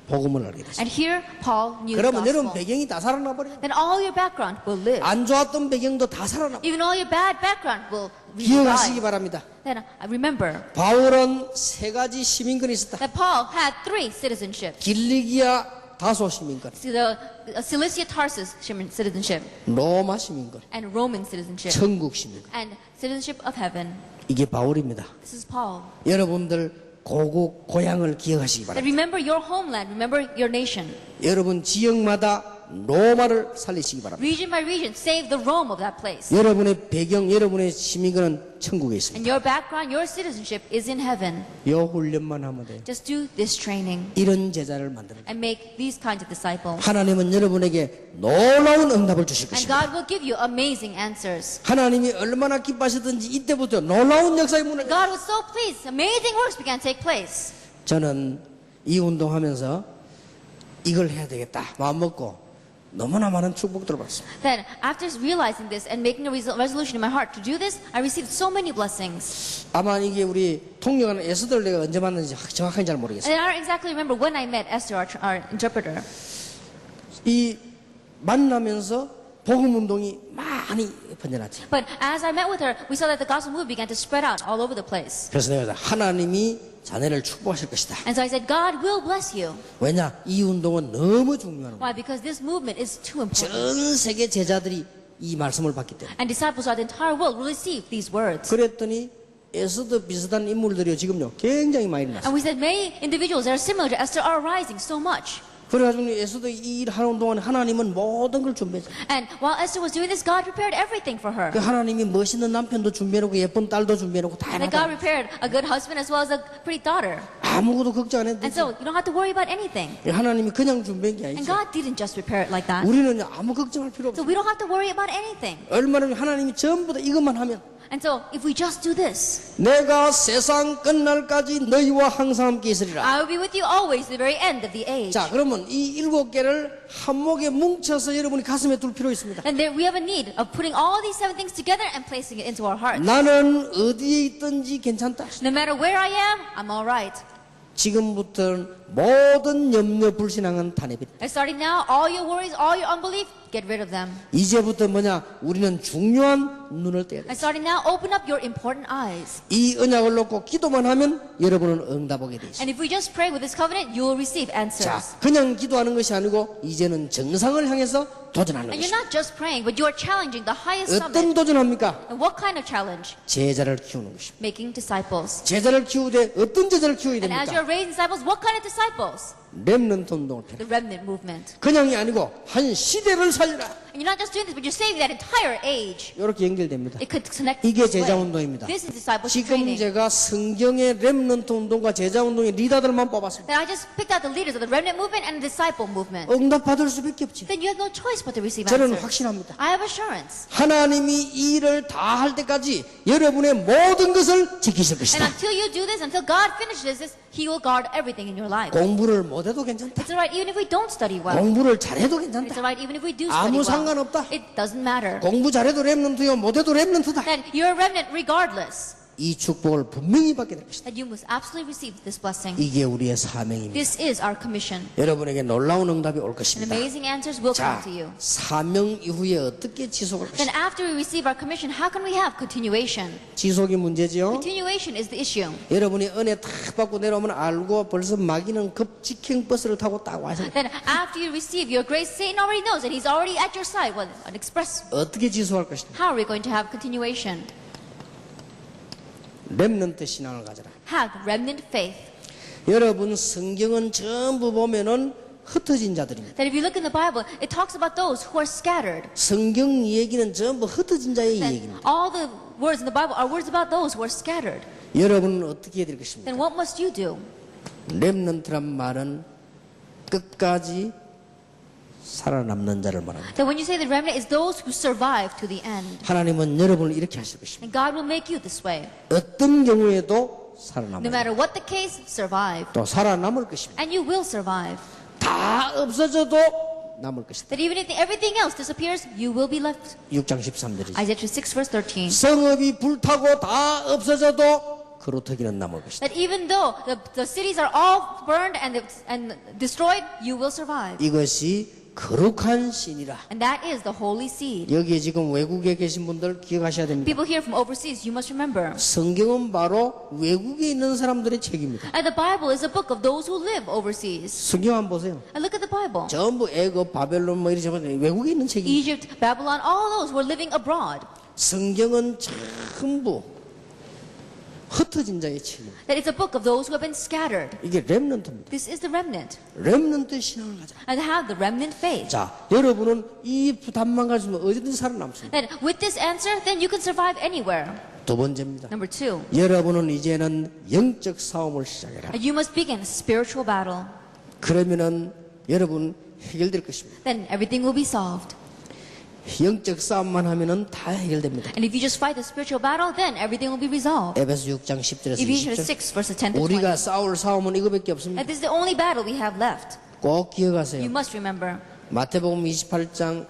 복음을 알게 됐습니다. And here, Paul knew the 그러면 여러분 gospel. 배경이 다 살아나 버려요. Then all your background will live. 안 좋았던 배경도 다 살아나. Even all your bad background will 기억하시기 revive. 바랍니다. Then remember 바울은 3가지 시민권이 있었다. that Paul had 3 citizenships. 길리기아 다소 시민권, The Cilicia Tarsus citizenship, 로마 시민권, and Roman citizenship, 천국 시민권. and citizenship of heaven. 이게 바울입니다. This is Paul. 여러분들 고향을 기억하시기 That 바랍니다. remember your homeland, remember your nation. 여러분 지역마다 로마를 살리시기 바랍니다. Region by region, save the Rome of that place. 여러분의 배경, 여러분의 시민권은 천국에 있습니다. And your background, your citizenship is in heaven. 요 훈련만 하면 돼요. Just do this training 이런 제자를 만드는 거예요. and make these kinds of disciples. 하나님은 여러분에게 놀라운 응답을 주실 And 것입니다. God will give you amazing answers. 하나님이 얼마나 기뻐하셨든지 이때부터 놀라운 역사의 문을 God was so pleased. Amazing works began to take place. 저는 이 운동하면서 이걸 해야 되겠다 마음 먹고 너무나 많은 축복들을 받았습니다. Then, after realizing this and making a resolution in my heart to do this, I received so many blessings. 아마 이게 우리 통역하는 에스더를 내가 언제 만났는지 정확하게 잘 모르겠어요. And I don't exactly remember when I met Esther, our interpreter. 이 만나면서 복음 운동이 많이 번져났지. But as I met with her, we saw that the gospel movement began to spread out all over the place. 그래서 내가 하나님이 자네를 축복하실 것이다. And so I said, God will bless you. 왜냐? 이 운동은 너무 중요한 거야. Why? Because this movement is too important. 전 세계 제자들이 이 말씀을 받기 때문에. And disciples throughout the entire world will receive these words. 그랬더니 에스더 비슷한 인물들이 지금요 굉장히 많이 일어났어요. And we said many individuals that are similar to Esther are rising so much. 그래가지고 에스더 이 일 하는 동안 하나님은 모든 걸 준비했어요. And while Esther was doing this, God prepared everything for her. 그 하나님이 멋있는 남편도 준비해놓고 예쁜 딸도 준비해놓고 다 And God 해놨다. prepared a good husband as well as a pretty daughter. 아무것도 걱정 안 해도 And 되지. so you don't have to worry about anything. 하나님이 그냥 준비한 게 And 아니죠. God didn't just prepare it like that. 우리는 아무 걱정할 필요 So 없어요. we don't have to worry about anything. 얼마나 하나님이 전부 다 이것만 하면 And so if we just do this, 내가 세상 끝날까지 너희와 항상 함께 있으리라. I will be with you always to the very end of the age. 자, 그러면 이 7개를 한목에 뭉쳐서 여러분이 가슴에 둘 필요 있습니다. And there we have a need of putting all these 7 things together and placing it into our hearts. 나는 어디에 있든지 괜찮다. No matter where I am, I'm all right. 지금부터는 모든 염려 불신앙은 다 내버려. And starting now, all your worries, all your unbelief, get rid of them. 이제부터 뭐냐? 우리는 중요한 눈을 떼야 돼. And starting now, open up your important eyes. 이 언약을 놓고 기도만 하면 여러분은 응답하게 돼 있어요. And if we just pray with this covenant, you will receive 자, answers. 그냥 기도하는 것이 아니고 이제는 정상을 향해서 도전하는 And you're 것입니다. not just praying, but you are challenging the highest 어떤 summit. 도전합니까? And what kind of challenge? 제자를 키우는 것입니다. Making disciples. 제자를 키우되 어떤 제자를 키워야 And as 됩니까? you're raising disciples, what kind of disciples? 렘넌트 운동을 필요. The remnant movement. 그냥이 아니고 한 시대를 살리라. And you're not just doing this, but you're saving that entire age. 이렇게 연결됩니다. It could connect 이게 this way. 제자 운동입니다. This is discipleship 지금 training. 제가 성경의 렘넌트 운동과 제자 운동의 리더들만 뽑았습니다. Then I just picked out the leaders of the remnant movement and the disciple movement. 응답 받을 수밖에 없지. Then you have no choice but to receive 저는 answers. 확신합니다. I have assurance. 하나님이 이 일을 다 할 때까지 여러분의 모든 것을 지키실 And 것이다. until you do this, until God finishes this, He will guard everything in your life. 공부를 못해도 괜찮다. It's alright even if we don't study well. 공부를 잘해도 It's 괜찮다. alright even if we do 아무 study well. 상관없다. It doesn't matter. 공부 잘해도 렘넌트요, 못해도 렘넌트다. Then you're a remnant regardless. 이 축복을 분명히 받게 될 것이다. That you must absolutely receive this blessing. 이게 우리의 사명입니다. This is our commission. 여러분에게 놀라운 응답이 올 And 것입니다. amazing answers will come 자, to you. 사명 이후에 어떻게 지속할 Then 것인가? after we receive our commission, how can we have continuation? 지속이 문제지요. Continuation is the issue. 여러분이 은혜 탁 받고 내려오면 알고 벌써 마귀는 급 직행 버스를 타고 딱 와서 Then after you receive your grace, Satan already knows that he's already at your side. Well, an express. 어떻게 지속할 것인가? How are we going to have continuation? 렘넌트 신앙을 가져라. Have remnant faith. 여러분 성경은 전부 보면은 흩어진 자들입니다. That if you look in the Bible, it talks about those who are scattered. 성경 얘기는 전부 흩어진 자의 That 얘기입니다. all the words in the Bible are words about those who are scattered. 여러분은 어떻게 해야 될 것입니까? Then what must you do? 렘넌트란 말은 끝까지 살아남는 자를 말합니다. That when you say the remnant is those who survive to the end. 하나님은 여러분을 이렇게 하실 것입니다. And God will make you this way. 어떤 경우에도 No 살아남을 matter what the case, survive. 또 살아남을 것입니다. And you will survive. 다 없어져도 남을 것이다. That even if everything else disappears, you will be left. 6장 13절이죠. Isaiah 6 verse 13. 성읍이 불타고 다 없어져도 그루터기는 남을 것이다. That even though the cities are all burned and destroyed, you will survive. 이것이 거룩한 신이라. And that is the holy seed. 여기에 지금 외국에 계신 분들 기억하셔야 됩니다. People here from overseas, you must remember. 성경은 바로 외국에 있는 사람들의 책입니다. And the Bible is a book of those who live overseas. 성경 한번 보세요. And look at the Bible. 전부 애굽, 바벨론 뭐 이런 외국에 있는 책입니다. Egypt, Babylon, all those who are living abroad. 성경은 전부 흩어진 자의 책임. That it's a book of those who have been scattered. 이게 렘넌트입니다. This is the remnant. 렘넌트 신앙을 가자. And have the remnant faith. 자, 여러분은 이 답만 가지면 어디든지 살아남습니다. Then with this answer, then you can survive anywhere. 두 번째입니다. Number 2. 여러분은 이제는 영적 싸움을 시작해라. You must begin a spiritual battle. 그러면은 여러분 해결될 것입니다. Then everything will be solved. 영적 싸움만 하면은 다 해결됩니다. And if you just fight the spiritual battle, then everything will be resolved. 에베소 6장 10절에서 Ephesians 20절. 6 verses 10 to 20. 우리가 싸울 싸움은 이거밖에 없습니다. And this is the only battle we have left. 꼭 기억하세요. You must remember. 마태복음 28장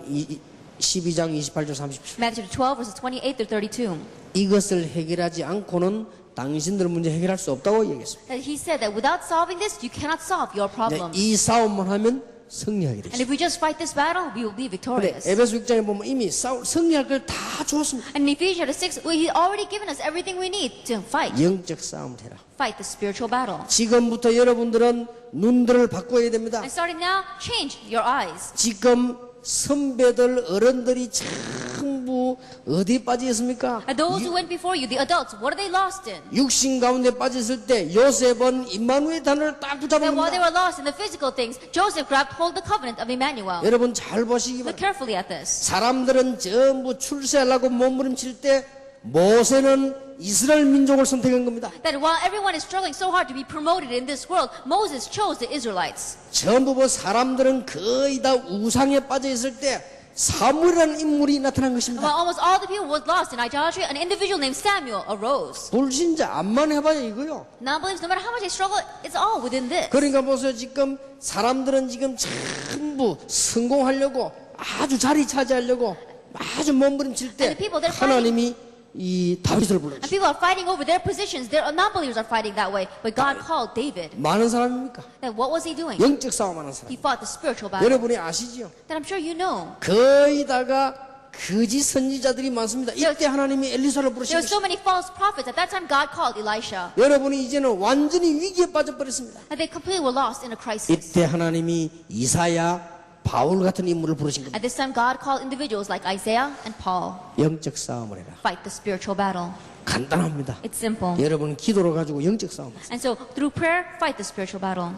12장 28절 30절. Matthew 12 verses 28 to 32. 이것을 해결하지 않고는 당신들 문제 해결할 수 없다고 얘기했습니다. That he said that without solving this, you cannot solve your 네, problems. 이 싸움만 하면 승리하게 And 되죠. if we just fight this battle, we will be 근데 victorious. 에베소 6장에 보면 이미 승리할 걸 다 주었습니다. And in Ephesians 6, he's already given us everything we need to fight. 영적 싸움을 해라. Fight the spiritual battle. 지금부터 여러분들은 눈들을 바꿔야 됩니다. And starting now, change your eyes. 지금 선배들 어른들이 전부 어디에 빠져 있습니까? And those who went before you, the adults, what are they lost in? 육신 가운데 빠져 있을 때 요셉은 임마누엘 단어를 딱 That while they 붙잡습니다. were lost in the physical things, Joseph grabbed hold of the covenant of Emmanuel. 여러분 잘 보시기 Look 바랍니다. carefully at this. 사람들은 전부 출세하려고 몸부림칠 때 모세는 이스라엘 민족을 선택한 겁니다. That while everyone is struggling so hard to be promoted in this world, Moses chose the Israelites. 전부 사람들은 거의 다 우상에 빠져 있을 때 사무엘이라는 인물이 나타난 것입니다. While almost all the people was lost in idolatry, an individual named Samuel arose. 불신자 암만 해봐야 이거요. Non-believers, no matter how much they struggle, it's all within this. 그러니까 보세요. 지금 사람들은 지금 전부 성공하려고 아주 자리 차지하려고 아주 몸부림칠 때 And the people, they're 하나님이 이 다윗을 And 불렀죠. people are fighting over their positions. Their non-believers are fighting that way. But God called David. 많은 사람입니까? Then what was he doing? 영적 싸움하는 사람. He fought the spiritual battle. 여러분이 아시지요? That I'm sure you know. 거의 다가 거짓 선지자들이 많습니다. 이때 하나님이 엘리사를 There 부르신 were so 것입니다. many false prophets. At that time, God called Elisha. 여러분이 이제는 완전히 위기에 빠져버렸습니다. And they completely were lost in a crisis. 이때 하나님이 이사야, 바울 같은 인물을 부르신 겁니다. At this time, God called individuals like Isaiah and Paul. 영적 싸움을 해라. Fight the spiritual battle. 간단합니다. It's simple. 여러분 기도로 가지고 영적 싸움 하세요. And so, through prayer, fight the spiritual battle.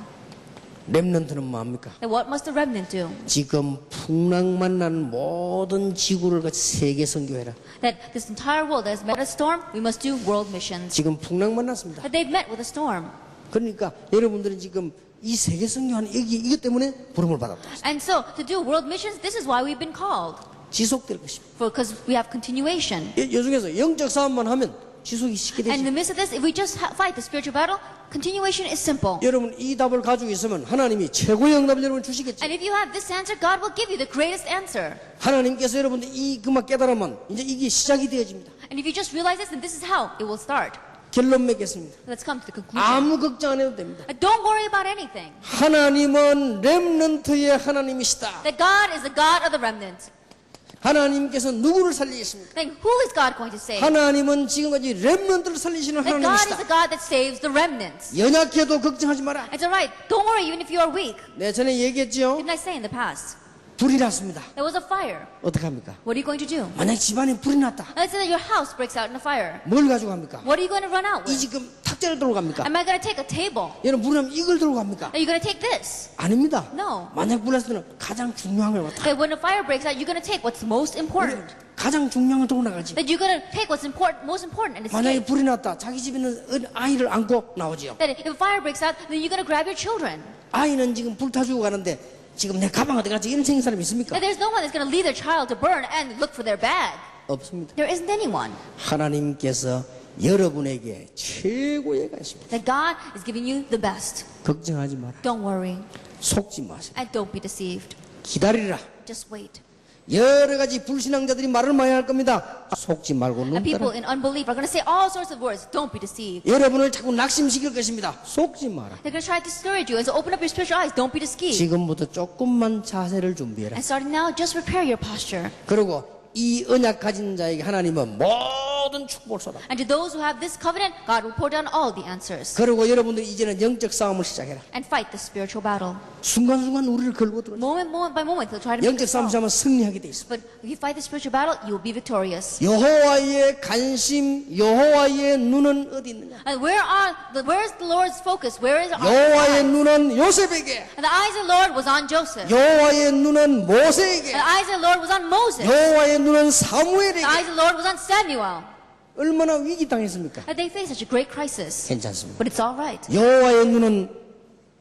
렘넌트는 뭐합니까? Then what must the remnant do? 지금 풍랑만 난 모든 지구를 같이 세계 선교해라. That this entire world has met a storm, we must do world missions. 지금 풍랑만 났습니다. That they've met with a storm. 그러니까 여러분들은 지금 이 세계 선교하는 이것 때문에 부름을 받았다. And so, to do world missions, this is why we've been called. 지속될 것입니다. Because we have continuation. 이 중에서 영적 싸움만 하면 지속이 쉽게 And in the 되죠. midst of this, if we just fight the spiritual battle, continuation is simple. 여러분 이 답을 가지고 있으면 하나님이 최고의 응답을 여러분 주시겠죠. And if you have this answer, God will give you the greatest answer. 하나님께서 여러분들 그만 깨달으면 이제 이게 시작이 되어집니다. And if you just realize this, then this is how it will start. 결론 맺겠습니다. Let's come to the conclusion. 아무 걱정 안 해도 됩니다. Don't worry about anything. 하나님은 렘넌트의 하나님이시다. That God is the God of the remnant. 하나님께서 누구를 살리겠습니까? Then who is God going to save? 하나님은 지금까지 렘넌트를 살리시는 That God is the 하나님이시다. God that saves the remnants. 연약해도 걱정하지 마라. It's alright. Don't worry even if you are weak. 네, 전에 얘기했죠. Didn't I say in the past? 불이 났습니다. There was a fire. 어떡합니까? What are you going to do? 만약 집안에 불이 났다. Let's say that your house breaks out in a fire. 뭘 가지고 갑니까? What are you going to run out 이 with? 지금 탁자를 들고 갑니까? Am I going to take a table? 여러분 불이 나면 이걸 들고 갑니까? Are you going to take this? 아닙니다. No. 만약 불이 났을 때는 가장 중요한 걸 갖다. That when a fire breaks out, you're going to take what's most important. 가장 중요한 걸 들고 나가지. That you're going to take what's important, most important, and 만약에 escape. 불이 났다. 자기 집에 있는 아이를 안고 나오지요. That if a fire breaks out, then you're going to grab your children. 아이는 지금 불 타주고 가는데 지금 내 가방 어디 갔지? 이런 생긴 사람이 있습니까? That there's no one that's going to leave their child to burn and look for their bag. 없습니다. There isn't anyone. 하나님께서 여러분에게 최고의 가십니다. That God is giving you the best. 걱정하지 마라. Don't worry 속지 마세요. and don't be deceived. 기다리라. Just wait. 여러 가지 불신앙자들이 말을 많이 할 겁니다. 속지 말고 눈 And people 떠라. in unbelief are going to say all sorts of words. Don't be deceived. 여러분을 자꾸 낙심시킬 것입니다. 속지 마라. They're going to try to discourage you. And so open up your spiritual eyes. Don't be deceived. 지금부터 조금만 자세를 준비해라. And starting now, just prepare your posture. 그리고 이 언약 가진 자에게 하나님은 모든 축복을 쏟아. And to those who have this covenant, God will pour down all the answers. 그리고 여러분들이 이제는 영적 싸움을 시작해라. And fight the spiritual battle. 순간순간 우리를 걸고 들어. Moment by moment, they'll try to make 영적 us 싸움 fall. 시작하면 승리하게 돼 있습니다. But if you fight the spiritual battle, you will be victorious. 여호와의 관심, 여호와의 눈은 어디 있느냐? And where is the Lord's focus? Where is our 여호와의 eyes? 눈은 요셉에게, And the eyes of the Lord was on Joseph. 여호와의 눈은 And 모세에게, the eyes of the Lord was on Moses. 여호와의 눈은 The 사무엘에게. eyes of the Lord was on Samuel. 얼마나 위기 당했습니까? And they faced such a great crisis. 괜찮습니다. But it's all right. 여호와의 눈은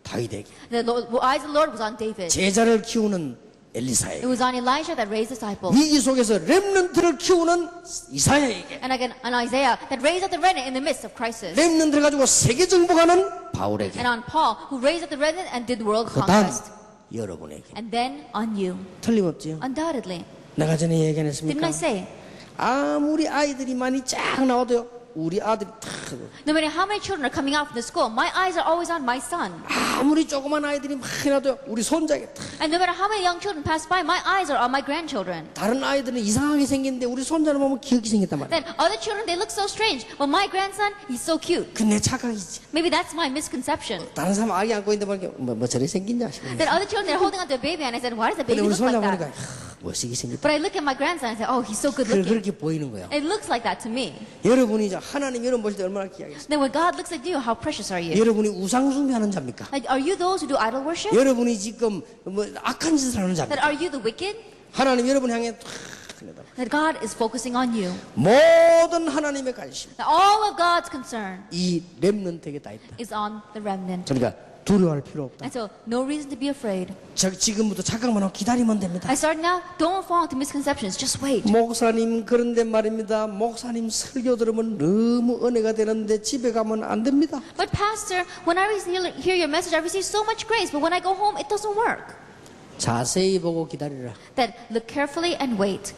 다윗에게, The eyes of the Lord was on David. 제자를 키우는 It 엘리사에게, was on Elijah that raised disciples. 위기 속에서 렘넌트를 키우는 이사야에게, And again on Isaiah that raised up the remnant in the midst of crisis. 렘넌트를 가지고 세계 정복하는 바울에게, And on Paul who raised up the remnant and did world 그 다음 conquest. 여러분에게. And then on you. 틀림없지요? Undoubtedly. 내가 전에 Didn't 얘기했습니까? I say? 아무리 아이들이 많이 쫙 나와도요, 우리 아들이 탁, No matter how many children are coming out from the school, my eyes are always on my son. 아무리 조그만 아이들이 많이 나도요, 우리 손자에게 탁. And no matter how many young children pass by, my eyes are on my grandchildren. 다른 아이들은 이상하게 생겼는데 우리 손자를 보면 귀엽게 생겼단 말이야. Then other children, they look so strange. But my grandson, he's so cute. 그 내 착각이지. Maybe that's my misconception. 다른 사람 아기 안고 있는데 보니까 뭐 저래 생긴다 싶어. Then other children, they're holding onto a baby, and I said, why does the 근데 baby 우리 look like 손자 보니까 that? 멋지게 생겼다. But I look at my grandson and say, oh, he's so good looking. 그렇게 보이는 거야. It looks like that to me. 여러분이 하나님 여러분 보실 때 얼마나 귀하겠어요. Then when God looks at you, how precious are you? 여러분이 우상 숭배하는 자입니까? Like, are you those who do idol worship? 여러분이 지금 뭐 악한 짓을 하는 That 자입니까? are you the wicked? 하나님 여러분 향해 탁 내다. That God is focusing on you. 모든 하나님의 관심 That all of God's concern 이 렘넌트에게 다 있다. is on the remnant. 그러니까 두려워할 필요 없다. And so, no reason to be afraid. 지금부터 착각만 하고 기다리면 됩니다. I start now, don't fall into misconceptions. Just wait. 목사님 그런데 말입니다. 목사님 설교 들으면 너무 은혜가 되는데 집에 가면 안 됩니다. But Pastor, when I hear your message, I receive so much grace. But when I go home, it doesn't work. 자세히 보고 기다리라. That look carefully and wait.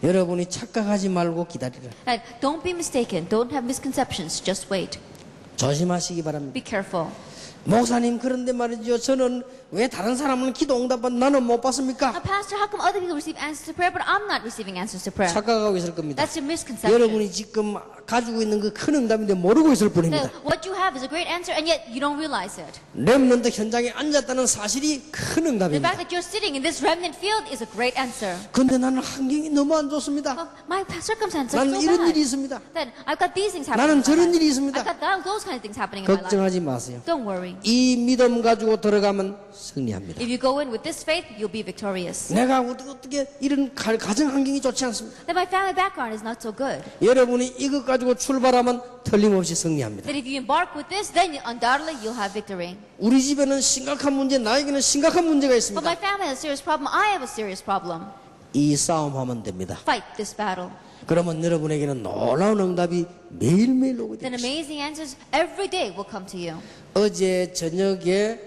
여러분이 착각하지 말고 기다리라. That don't be mistaken. Don't have misconceptions. Just wait. 조심하시기 바랍니다. Be careful. 목사님 그런데 말이죠. 저는 왜 다른 사람은 기도 응답받 나는 못 받습니까? Now, Pastor, how come other people receive answers to prayer, but I'm not receiving answers to prayer? 착각하고 있을 겁니다. That's your misconception. 여러분이 지금 가지고 있는 그 큰 응답인데 모르고 있을 뿐입니다. That what you have is a great answer, and yet you don't realize it. 렘넌트 현장에 앉았다는 사실이 큰 The 응답입니다. fact that you're sitting in this remnant field is a great answer. 근데 나는 환경이 너무 안 좋습니다. Oh, my circumstances are 나는 so 이런 bad. 일이 있습니다. Then I've got these things happening. 나는 in my 저런 life. 일이 있습니다. I've got those kind of things happening in my life. 걱정하지 마세요. Don't worry. 이 믿음 가지고 들어가면 승리합니다. If you go in with this faith, you'll be victorious. 내가 어떻게 이런 가정 환경이 좋지 않습니다. That my family background is not so good. 여러분이 이것 가지고 출발하면 틀림없이 승리합니다. That if you embark with this, then undoubtedly you'll have victory. 우리 집에는 심각한 문제, 나에게는 심각한 문제가 But 있습니다. my family has a serious problem. I have a serious problem. 이 싸움하면 됩니다. Fight this battle. 그러면 여러분에게는 놀라운 응답이 매일매일 오게 Then 됩니다. amazing answers every day will come to you. 어제 저녁에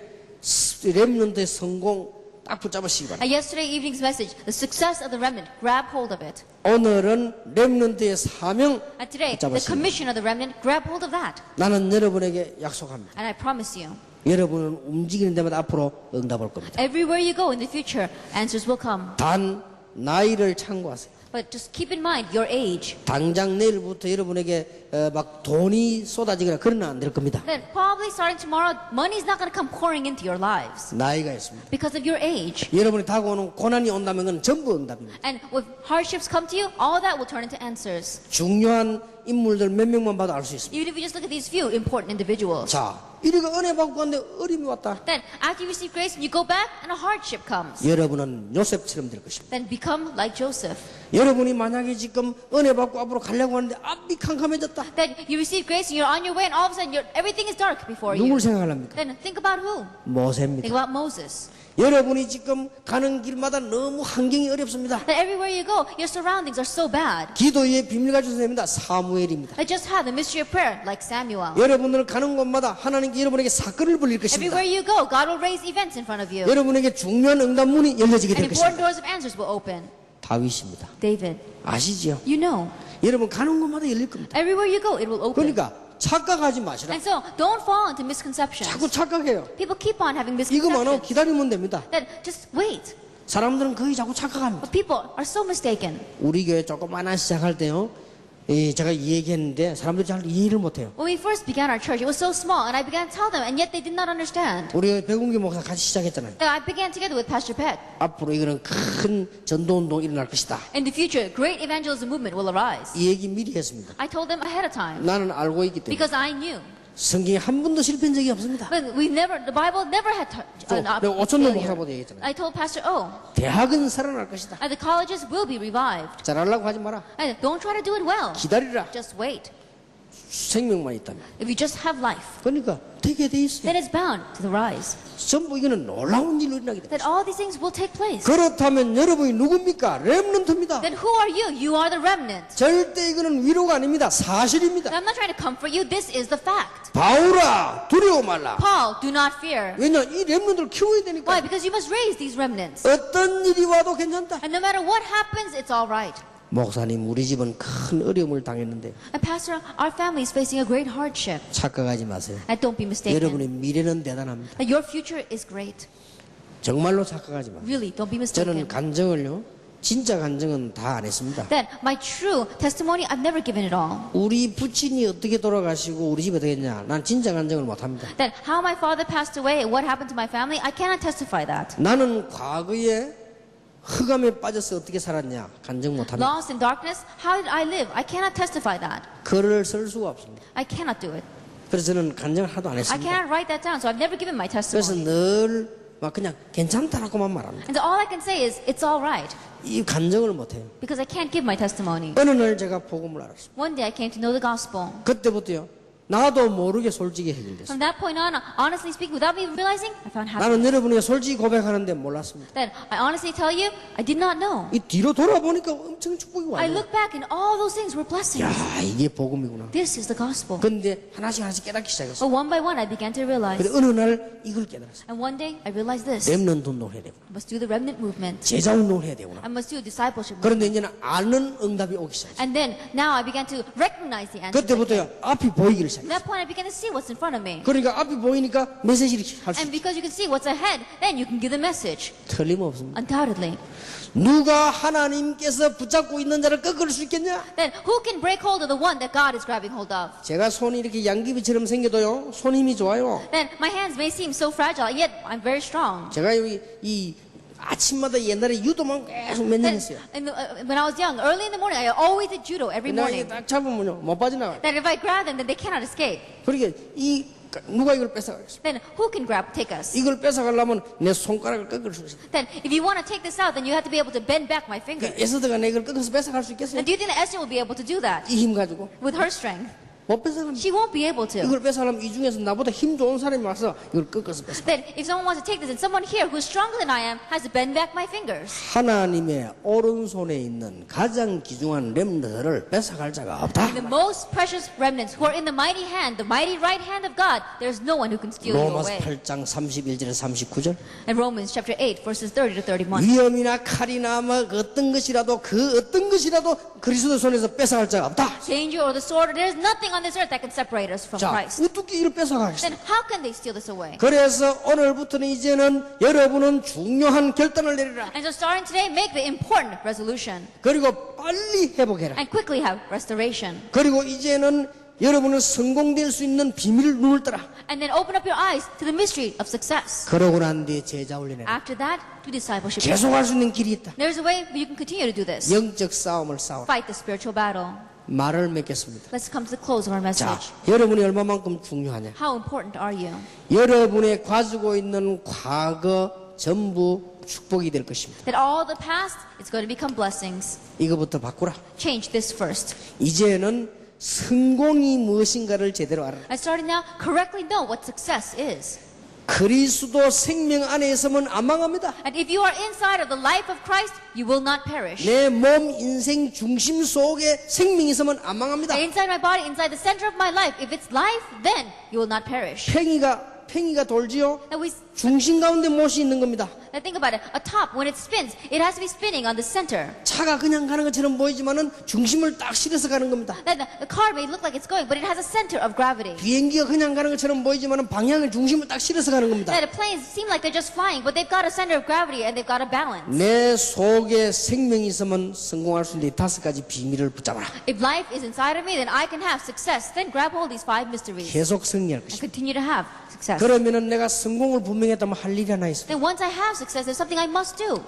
렘넌트의 성공 딱 붙잡으시기 바랍니다. Yesterday evening's message, the success of the remnant, grab hold of it. 오늘은 렘넌트의 사명 And today, the 붙잡으시기 바랍니다. commission of the remnant, grab hold of that. 나는 여러분에게 약속합니다. And I promise you, 여러분은 움직이는 데마다 앞으로 응답 올 겁니다. everywhere you go in the future, answers will come. 단 나이를 참고하세요. But just keep in mind your age. 당장 내일부터 여러분에게 막 돈이 쏟아지거나 그러면 안 될 겁니다. Then probably starting tomorrow, money's not going to come pouring into your lives 나이가 있습니다. because of your age. 여러분이 다가오는 고난이 온다면 그건 전부 응답입니다. And if hardships come to you, all that will turn into answers. 중요한 인물들 몇 명만 봐도 알 수 있습니다. Even if you just look at these few important individuals. 자, 이리가 은혜 받고 왔는데 어림이 왔다. Then after you receive grace and you go back and a hardship comes. 여러분은 요셉처럼 될 것입니다. Then become like Joseph. 여러분이 만약에 지금 은혜 받고 앞으로 가려고 하는데 앞이 캄캄해졌다. That you receive grace and you're on your way and all of a sudden everything is dark before you. 누굴 생각하랍니까? Then think about who? 모세입니다. Think about Moses. 여러분이 지금 가는 길마다 너무 환경이 어렵습니다. That everywhere you go, your surroundings are so bad. 기도의 비밀 가지고 됩니다. 사무엘입니다. I just have the mystery of prayer like Samuel. 여러분들 가는 곳마다 하나님께 여러분에게 사건을 벌릴 것입니다. Everywhere you go, God will raise events in front of you. 여러분에게 중요한 응답문이 열려지게 And 될 important 것입니다. doors of answers will open. 다윗입니다. David, 아시지요? you know, 여러분 가는 곳마다 열릴 겁니다. everywhere you go, it will open. 그러니까 착각하지 마시라. And so, don't fall into misconceptions. 자꾸 착각해요. People keep on having 이거만 하고 misconceptions. 기다리면 됩니다. Then just wait. 사람들은 거의 자꾸 착각합니다. But people are so mistaken. 우리 교회 조그마한 시작할 때요. 제가 이 얘기했는데 사람들이 잘 이해를 못해요. When we first began our church, it was so small, and I began to tell them, and yet they did not understand. 우리 백운기 목사 같이 시작했잖아요. So I began together with Pastor Peck. 앞으로 이거는 큰 전도운동 일어날 것이다. In the future, great evangelism movement will arise. 이 얘기 미리 했습니다. I told them ahead of time 나는 알고 있기 때문에. because I knew. 성경에 한 번도 실패한 적이 없습니다. But the Bible never had an 내가 오천동 failure. 목사보다 얘기했잖아요. I told Pastor O, 대학은 살아날 것이다. and the colleges will be revived. 잘하려고 하지 마라. And don't try to do it well. 기다리라. Just wait. 생명만 있다면. If you just have life, 그러니까 되게 돼 있어요. then it's bound to rise. 전부 이거는 놀라운 일로 일어나게 됩니다. That all these things will take place. 그렇다면 여러분이 누굽니까? 렘넌트입니다. Then who are you? You are the remnant. 절대 이거는 위로가 아닙니다. 사실입니다. I'm not trying to comfort you. This is the fact. 바울아 두려워 말라. Paul, do not fear. 왜냐 이 렘넌트를 키워야 되니까. Why? Because you must raise these remnants. 어떤 일이 와도 괜찮다. And no matter what happens, it's all right. 목사님 우리 집은 큰 어려움을 당했는데 And Pastor, our family is facing a great hardship. 착각하지 마세요. And don't be mistaken. 여러분의 미래는 대단합니다. That your future is great. 정말로 착각하지 마세요. Really, don't be 저는 mistaken. 간증을요 진짜 간증은 다 안 했습니다. Then my true testimony, I've never given it all. 우리 부친이 어떻게 돌아가시고 우리 집이 어떻게 했냐 난 진짜 간증을 못합니다. That how my father passed away and what happened to my family, I cannot testify that. 나는 과거에 흑암에 빠져서 어떻게 살았냐 간증 못합니다. Lost in darkness, how did I live? I cannot testify that. 글을 쓸 수가 없습니다. I cannot do it. 그래서 저는 간증을 하도 안 I 했습니다. cannot write that down, so I've never given my 그래서 testimony. 늘 막 그냥 괜찮다라고만 말합니다. And so all I can say is, it's all right. 이 간증을 못해요. Because I can't give my testimony. 어느 날 제가 복음을 알았습니다. One day I came to know the gospel. 그때부터요 나도 모르게 솔직히 해결됐어요. From that point on, honestly speaking, without me realizing, I found happiness. 나는 여러분에게 솔직히 고백하는데 몰랐습니다. Then I honestly tell you, I did not know. 이 뒤로 돌아보니까 엄청 축복이 I 와요. look back and all those things were blessings. 야 이게 복음이구나. This is the gospel. 근데 하나씩 깨닫기 시작했어요. But one by one, I began to realize. 근데 어느 날 이걸 깨달았어요. And one day, I realized this. 렘넌트 운동을 해야 되고 I must do the remnant movement. 제자 운동을 해야 되구나. I must do a discipleship movement. 그런데 이제는 아는 응답이 오기 시작했어요. And then, now I began to recognize the answer. 그때부터요 앞이 보이기를 At 시작했어요. that point, I began to see what's in front of me. 그러니까 앞이 보이니까 메시지를 할 수 And 있어요. because you can see what's ahead, then you can give the message. 틀림없습니다. Undoubtedly. 누가 하나님께서 붙잡고 있는 자를 꺾을 수 있겠냐? Then who can break hold of the one that God is grabbing hold of? 제가 손이 이렇게 양귀비처럼 생겨도요 손 힘이 좋아요. Then my hands may seem so fragile, yet I'm very strong. 제가 여기 이 아침마다 옛날에 유도만 계속 몇 년 Then, 했어요. when I was young, early in the morning, I always did judo every 내가 이게 morning. 딱 잡으면요 못 빠져나가요. That if I grab them, then they cannot escape. 그러니까 이 누가 이걸 뺏어가겠어? Then who can take us? 이걸 뺏어가려면 내 손가락을 꺾을 수 있어. Then if you want to take this out, then you have to be able to bend back my finger. 그 에스더가 내 이걸 꺾어서 뺏어갈 수 있겠어요? And do you think that Esther will be able to do that 이 힘 가지고 with her strength? 못 뺏어갑니다. She won't be able to. 이걸 뺏어가려면 이 중에서 나보다 힘 좋은 사람이 와서 이걸 꺾어서 뺏어. Then if someone wants to take this, and someone here who's stronger than I am has to bend back my fingers. 하나님의 오른손에 있는 가장 귀중한 렘너들을 뺏어갈 자가 없다. The most precious remnants who are in the mighty right hand of God, there's no one who can steal you 로마서 away. 8장 31절에서 39절. And Romans chapter 8, verses 30 to 31. 위험이나 칼이나 뭐 어떤 것이라도 그 어떤 것이라도 그리스도 손에서 뺏어갈 자가 없다. Danger or the sword, there's nothing on this earth that can separate us from 자, Christ. 어떻게 이를 뺏어가겠어? Then how can they steal this away? 그래서 오늘부터는 이제는 여러분은 중요한 결단을 내리라. And so starting today, make the important resolution 그리고 빨리 회복해라. and quickly have restoration. 그리고 이제는 여러분은 성공될 수 있는 비밀 눈을 떠라. And then open up your eyes to the mystery of success. 그러고 난 뒤에 제자 훈련해라. After that, do discipleship. 계속 할 수 있는 길이 있다. There's a way you can continue to do this. 영적 싸움을 싸워. Fight the spiritual battle. 말을 맺겠습니다. Let's come to the close of our 자, message. 여러분이 얼마만큼 중요하냐? How important are you? 여러분의 가지고 있는 과거 전부 축복이 될 것입니다. That all the past is going to become blessings. 이거부터 바꾸라. Change this first. 이제는 성공이 무엇인가를 제대로 알아라. And starting now, correctly know what success is. 그리스도 생명 안에 있으면 안 망합니다. And if you are inside of the life of Christ, you will not perish. 내 몸 인생 중심 속에 생명이 있으면 안 망합니다. Inside my body, inside the center of my life, if it's life, then you will not perish. 팽이가 돌지요. And we 중심 가운데 못이 있는 겁니다. Now think about it. A top, when it spins, it has to be spinning on the center. 차가 그냥 가는 것처럼 보이지만은 중심을 딱 실어서 가는 겁니다. Then the car may look like it's going, but it has a center of gravity. 비행기가 그냥 가는 것처럼 보이지만은 방향을 중심을 딱 실어서 가는 겁니다. Now the planes seem like they're just flying, but they've got a center of gravity and they've got a balance. 내 속에 생명이 있으면 성공할 수 있는 이 5가지 비밀을 붙잡아라. If life is inside of me, then I can have success. Then grab hold of these 5 mysteries 계속 승리할 and 것이다. continue to have success. 그러면은 내가 성공을 분명했다면 할 일이 하나 있습니다. Then once I have success, there's something I must do.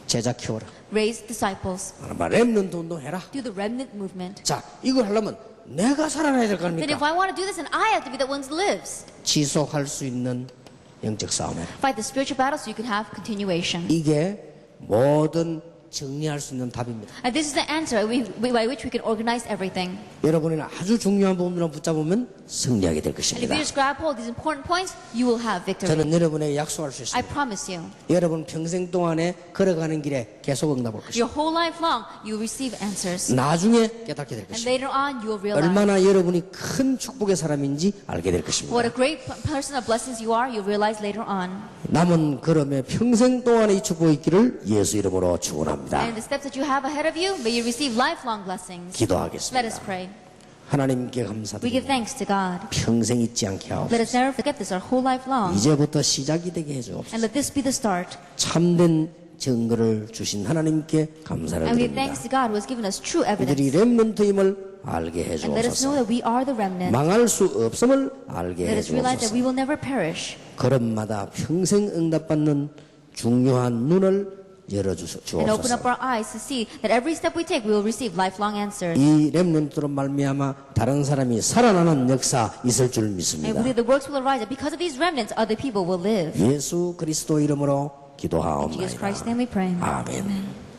제자 키워라. Raise disciples. 렘넌트 운동해라. Do the remnant movement. 자, 이걸 하려면 내가 살아나야 될 거 Then if 아닙니까? I want to do this, then I have to be the one who lives. 지속할 수 있는 영적 싸움이라. Fight the spiritual battle so you can have continuation. 이게 모든 정리할 수 있는 답입니다. And this is the answer by which we can organize everything. 여러분이 아주 중요한 부분을 붙잡으면 승리하게 될 And if 것입니다. you just grab hold of these important points, you will have victory. 저는 여러분에게 약속할 수 I 있습니다. promise you. 여러분 평생 동안에 걸어가는 길에 계속 응답할 것입니다. Your whole life long, you will receive answers. 나중에 깨닫게 될 And 것입니다. later on, you will realize 얼마나 여러분이 큰 축복의 사람인지 알게 될 것입니다. what a great person of blessings you are. You'll realize later on. 남은 걸음에 평생 동안에 이 축복이 있기를 예수 이름으로 축원합니다. And the steps that you have ahead of you, may you receive lifelong blessings. Let us 기도하겠습니다. pray. 하나님께 We give 감사드립니다. thanks to God. 평생 잊지 않게 Let 하옵소서. us never forget this our whole life long. 이제부터 시작이 되게 And 해주옵소서. let this be the start. 참된 증거를 주신 하나님께 감사를 And we give 드립니다. thanks to God who has given us true 이들이 evidence. 렘넌트임을 알게 And let us know 해주옵소서. that we are the remnant. 망할 수 없음을 알게 Let us realize that 해주옵소서. we will never perish. 걸음마다 평생 응답받는 중요한 눈을 And open 열어주옵소서. up our eyes to see that every step we take, we will receive lifelong answers. 이 렘넌트로 말미암아 다른 사람이 살아나는 역사 있을 줄 And we 믿습니다. believe the works will arise. And because of these remnants, other people will live. 예수 그리스도 이름으로 In Jesus Christ's 기도하옵나이다. name we pray. 아멘. Amen.